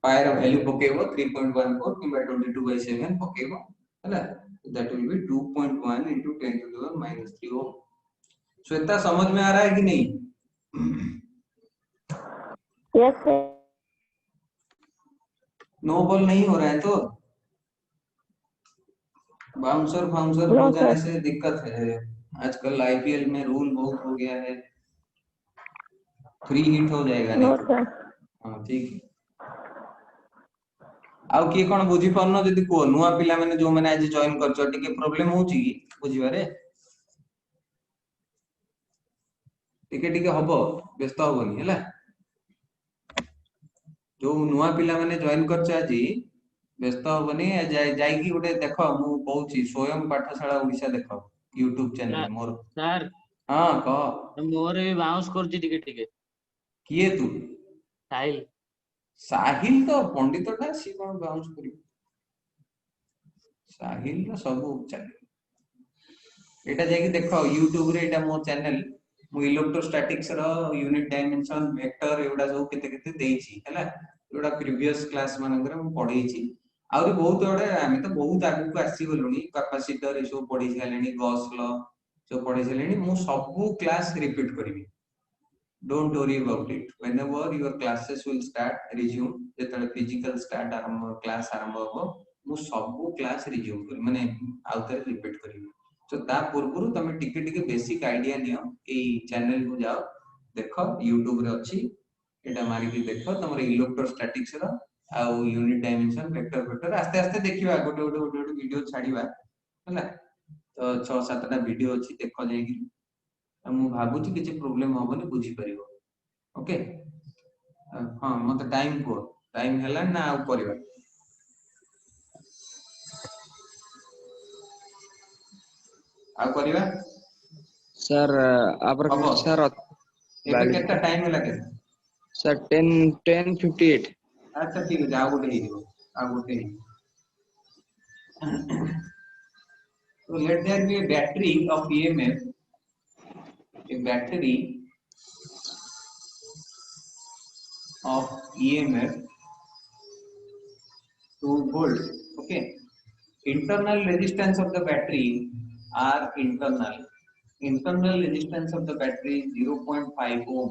पाए रो value पकेबो 3.14 किबा 22/7 पकेबो हैला that will be 2.1 into 10 to the power -3 ओम। श्वेता समझ में आ रहा है कि नहीं? Yes sir. नो बॉल नहीं हो रहा है तो बाउंसर फाउंसर नो हो जाने सर। से दिक्कत है। आजकल आईपीएल में रूल बहुत हो गया है, फ्री हिट हो जाएगा नहीं नो तो। सर। हाँ ठीक है। आउ किए कोन बुझी पारनो जदी को नुआ पिला माने जो माने आज जॉइन करछो टिके प्रॉब्लम होची की बुझिबारे टिके हबो व्यस्त होबनी हैला। जो नुआ पिला माने जॉइन करछो आजी व्यस्त होबनी जाई की गोटे देखो मु कहूची स्वयं पाठशाला ओडिसा देखो YouTube चैनल मोर। सर हां कह मोर भी बाउंस करजी टिके टिके किए तू साहिल साहिल तो पंडितटा सी कोन बाउंस करी साहिल रो सब चैनल एटा जाई देखो YouTube रे एटा मो चैनल मु इलेक्ट्रोस्टैटिक्स रो यूनिट डायमेंशन वेक्टर एउडा सब केते केते देइची हैला एउडा प्रीवियस क्लास मानकर मु पढेइची आउरी बहुत बड़े आमे तो बहुत आगु को आसी गलुनी कैपेसिटर ए सब पढी छलेनी गॉस लॉ सब पढी छलेनी मु सब क्लास रिपीट करबी। Don't worry about it. Whenever your classes will start resume जेतले फिजिकल स्टार्ट आरंभ क्लास आरंभ हो मु सब क्लास रिज्यूम करी माने आउथरे रिपीट करी। सो ता पूर्वरु तमे टिके टिके बेसिक आईडिया नियो ए चैनल को जाओ देखो YouTube रे अछि एटा मारी के देखो तमरे इलेक्ट्रोस्टैटिक्स रो आ यूनिट डायमेंशन वेक्टर आस्ते आस्ते देखिबा गोटे वीडियो छाड़ीबा हैला तो 6-7 टा वीडियो अछि देखो जाई मु भाबुची किछि प्रॉब्लम होबनी बुझी परिबो। ओके हां मते टाइम को टाइम हैला ना आ परिबा आ परिबा सर हबो सर एबे केता टाइम हैला के सर 10:58 अच्छा ठीक है आ गोटे हिजो आ गोटे so let there be a battery of EMF a battery of EMF 2 volt okay internal resistance of the battery are internal resistance of the battery is 0.5 ohm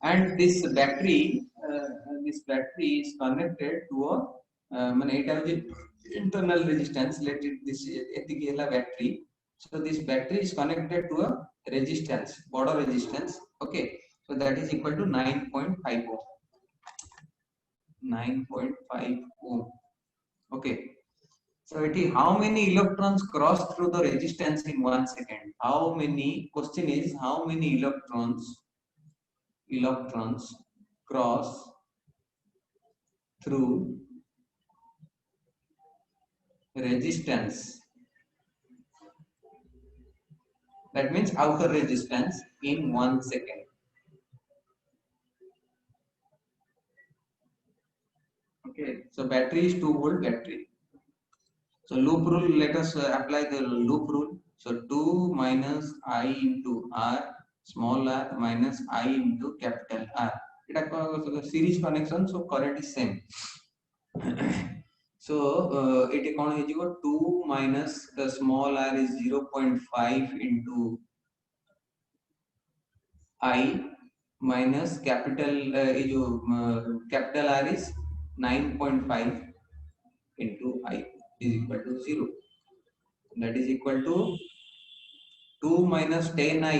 and this battery is connected to a mane eta hoje internal resistance let it this etiki hela battery so this battery is connected to a resistance border resistance okay so that is equal to 9.5 ohm 9.5 ohm okay so it is how many electrons cross through the resistance in 1 second how many question is how many electrons cross through resistance that means outer resistance in 1 second okay so battery is 2 volt battery so loop rule let us apply the loop rule so 2 minus I into R small r minus I into capital R it series connection so current is same so it is 2 minus the small r is 0.5 into I minus capital capital R is 9.5 into I is equal to 0 that is equal to 2 minus 10 I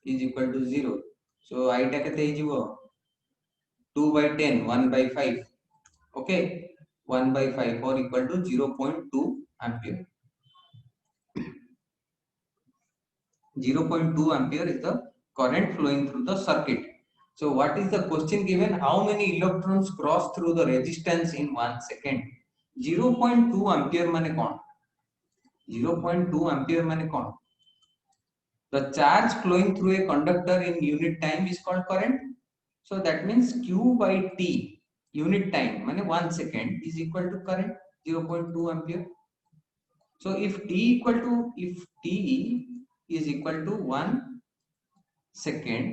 is equal to 0 so I ta kete hi jibo 2 by 10 1 by 5 okay 1 by 5 or equal to 0.2 ampere 0.2 ampere is the current flowing through the circuit so what is the question given how many electrons cross through the resistance in 1 second 0.2 ampere mane kon 0.2 ampere mane kon the charge flowing through a conductor in unit time is called current so that means q by t unit time mane 1 second is equal to current 0.2 ampere so if t is equal to 1 second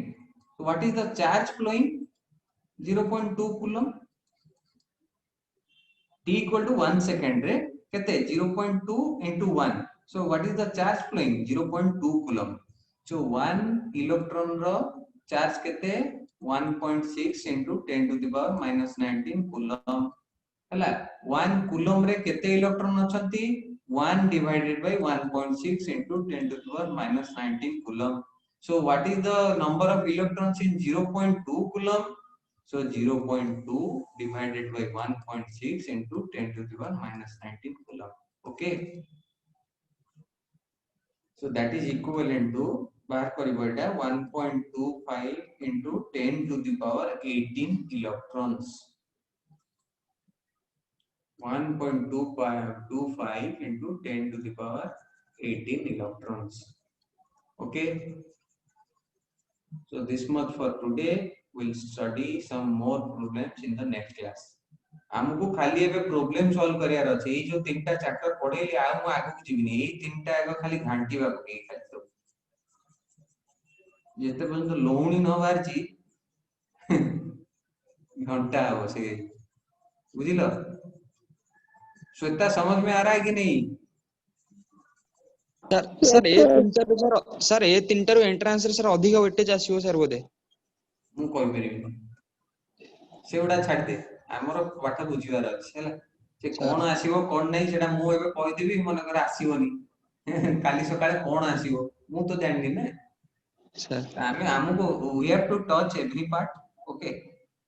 so what is the charge flowing 0.2 coulomb t equal to 1 second रे केते 0.2 into 1 so what is the charge flowing 0.2 coulomb so 1 electron row charge केते 1.6 into 10 to the power minus 19 coulomb हला 1 coulomb रे केते electron अछंती 1 divided by 1.6 into 10 to the power minus 19 coulomb so what is the number of electrons in 0.2 coulomb so 0.2 divided by 1.6 into 10 to the power minus 19 coulomb. Okay. So that is equivalent to bar kariboda 1.25 into 10 to the power 18 electrons. 1.25 into 10 to the power 18 electrons. Okay. So this much for today. We'll study some more problems in the next class. हमको खाली एबे problem solve करियार अछि ए जो तीनटा chapter पढेली आ मु आगु जिबिनी ए तीनटा एगो खाली घांटीबा पके खाली तो जेते बंद लोणी न बारची घंटा हो से बुझिलो श्वेता समझ में आ रहा है कि नहीं सर ए तीनटा रो एंट्रेंस रे सर अधिक वेटेज आसीओ सर बोधे मु कोइ परिबिनी सेउडा छाड़ दे हमर पाठ बुझिवार अछि हैला से कोन आसीबो कोन नै सेटा मु एबे कहि देबी मन कर आसीबोनी काली सकाळे कोन आसीबो मु तो जाननी ना सर आमे हमको we have to touch every part okay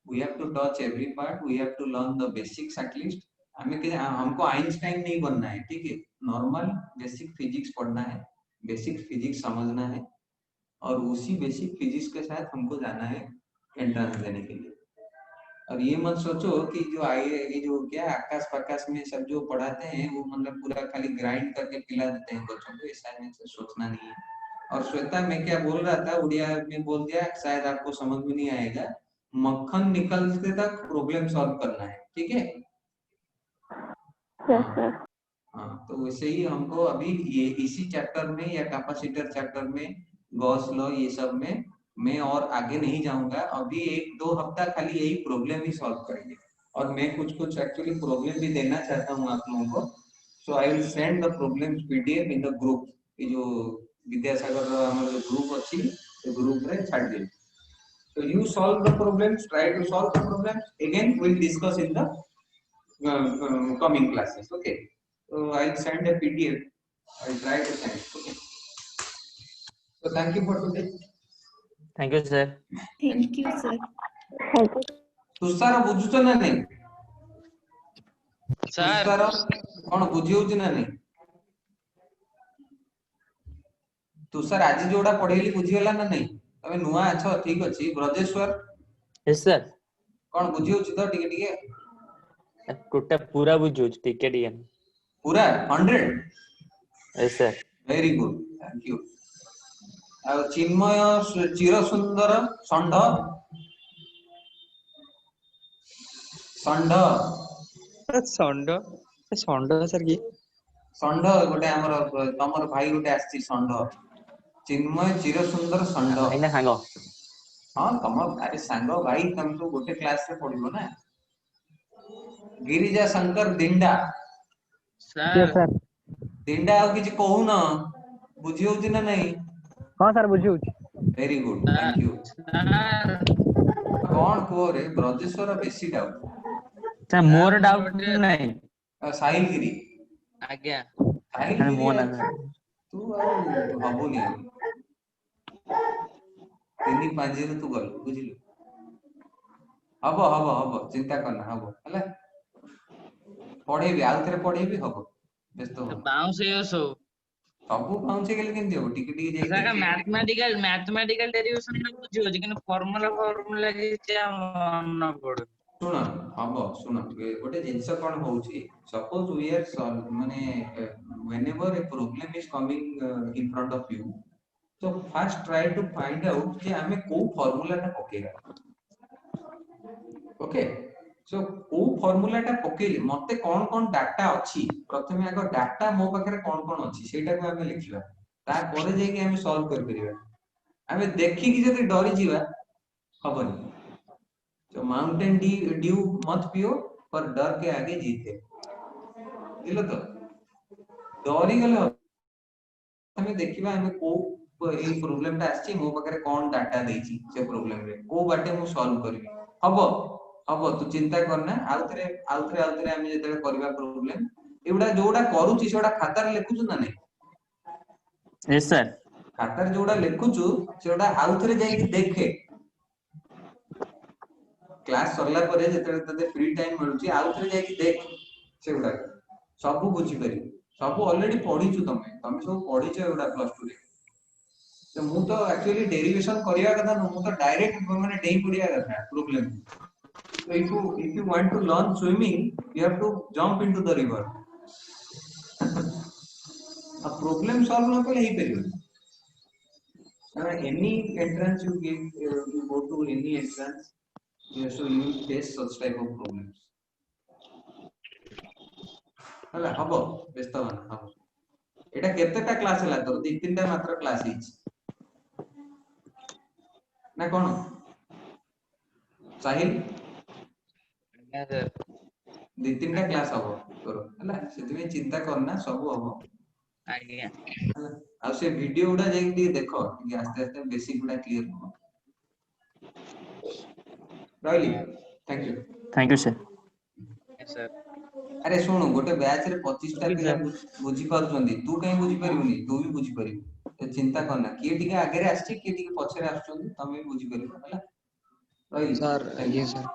we have to touch every part we have to learn the basics at least हमें के हमको आइंस्टाइन नहीं बनना है ठीक है नॉर्मल बेसिक फिजिक्स पढ़ना है बेसिक फिजिक्स समझना है और उसी बेसिक फिजिक्स के साथ हमको जाना है एंट्रेंस देने के लिए और ये मत सोचो कि जो ये जो क्या आकाश प्रकाश में सब जो पढ़ाते हैं वो मतलब पूरा खाली ग्राइंड करके पिला देते हैं बच्चों को ऐसा नहीं से सोचना नहीं है और श्वेता मैं क्या बोल रहा था उड़िया में बोल दिया शायद आपको समझ में नहीं आएगा मक्खन निकलते तक प्रॉब्लम सॉल्व करना है ठीक है हाँ तो वैसे ही हमको अभी ये इसी चैप्टर में या कैपेसिटर चैप्टर में गॉस लॉ ये सब में मैं और आगे नहीं जाऊंगा अभी 1-2 हफ्ता खाली यही प्रॉब्लम ही सॉल्व करेंगे और मैं कुछ एक्चुअली प्रॉब्लम भी देना चाहता हूं आप लोगों को so I will send the problems PDF in the group ये जो विद्यासागर हमर जो ग्रुप अछि तो ग्रुप रे छाड़ दे so you solve the problems try to solve the problems again we'll discuss in the coming classes okay so I'll send a pdf I'll try to send okay so thank you for today thank you sir thank you sir Tushar बुझुछ ना नहीं sir Tushar कोन बुझियोछ ना नहीं तुसार आज जोडा पढेली बुझियला ना नहीं तमे नुआ अछ ठीक अछि ब्रजेश्वर यस सर कोन बुझियोछ तो टिके टिके टोटा पूरा बुझुछ टिके टिके पूरा 100 yes sir very good thank you आ चिन्मय चिर सुंदर षंढ षंढ षंढ षंढ सर की षंढ गोटे हमर तमर भाई गोटे आछि षंढ चिन्मय चिर सुंदर षंढ आइना सांगो हां तमर अरे सांगो भाई तुम तो गोटे क्लास से पढिबो ना गिरिजा शंकर दिंडा सर दिंडा आ किछ कहू ना बुझियो कि ना नहीं हां सर बुझियो वेरी गुड थैंक यू कौन को रे ब्रजेश्वर बेसी डाउट सर मोर डाउट नहीं साहिल गिरी आज्ञा साहिल गिरी मोना तू हबुनी तिनी पांजे तू गल बुझिलु हबो हबो हबो चिंता करना हबो हला पढेबी आउ थरे पढेबी हबो व्यस्त हो बाउंस येसो सबु बाउंस गेल केन देबो टिके टिके सर जाई मैथमेटिकल डेरिवेशन ना बुझियो लेकिन फार्मूला जे मन पड़ो सुन हबो सुन गोटे जिंस कोन होउची सपोज वी आर माने whenever a problem is coming in front of you तो first try to find out जे हमें को फार्मूला टा पकेगा ओके सो को फार्मूला टा पकेली मते कोन डाटा अछि प्रथमे आगो डाटा मो पाखरे कोन अछि सेटा को हमें लिखिबा ता परे जे कि हमें सॉल्व कर परिबा हमें देखि कि जति डरी जीवा हबनी तो माउंटेन ड्यू मत पियो पर डर के आगे जीते बुझिल तो डरी गले हमें देखिबा हमें को ए प्रॉब्लम ता आछि मो पाखरे कोन डाटा देछि से प्रॉब्लम रे को बाटे मु सॉल्व करबी हबो तू चिंता करना आउथरे हमें जेते करबा प्रॉब्लम एउडा जोडा करूची सेडा खातार लेखुछु ना नै यस सर खातार जोडा लेखुछु सेडा आउथरे जाई कि देखे क्लास सरला परे जेते तते फ्री टाइम मिलुची आउथरे जाई कि देख सेउडा सब बुझी पारी सब ऑलरेडी पढिछु तमे सब पढिछ एउडा प्लस 2 रे तो मु तो एक्चुअली डेरिवेशन करिया कथा न मु तो डायरेक्ट माने डेई पडिया कथा problem so if you want to learn swimming you have to jump into the river a problem solve न कले ही परियो any entrance you give you go to any entrance so you will face such type of problems हला हबो व्यस्त मान हबो एटा केतेटा class हला तोर दी तीनटा मात्र क्लास हिच ना कोन साहिल दी तीनटा क्लास हबो तोर हला सेति में चिंता करना सब हबो आज्ञा आ से वीडियो उडा जाई कि देखो कि आस्ते आस्ते बेसिक उडा क्लियर हो really thank you sir sir अरे सुनो गोटे बैच रे 25 टा पिला बुझी पाउछंदी तू कहीं बुझी परिबुनी तू भी बुझी परिबु तो चिंता करना किए टिके आगे रे आछी किए टिके पछरे आछुंदी तमे बुझी परिबु हला राइली सर ये सर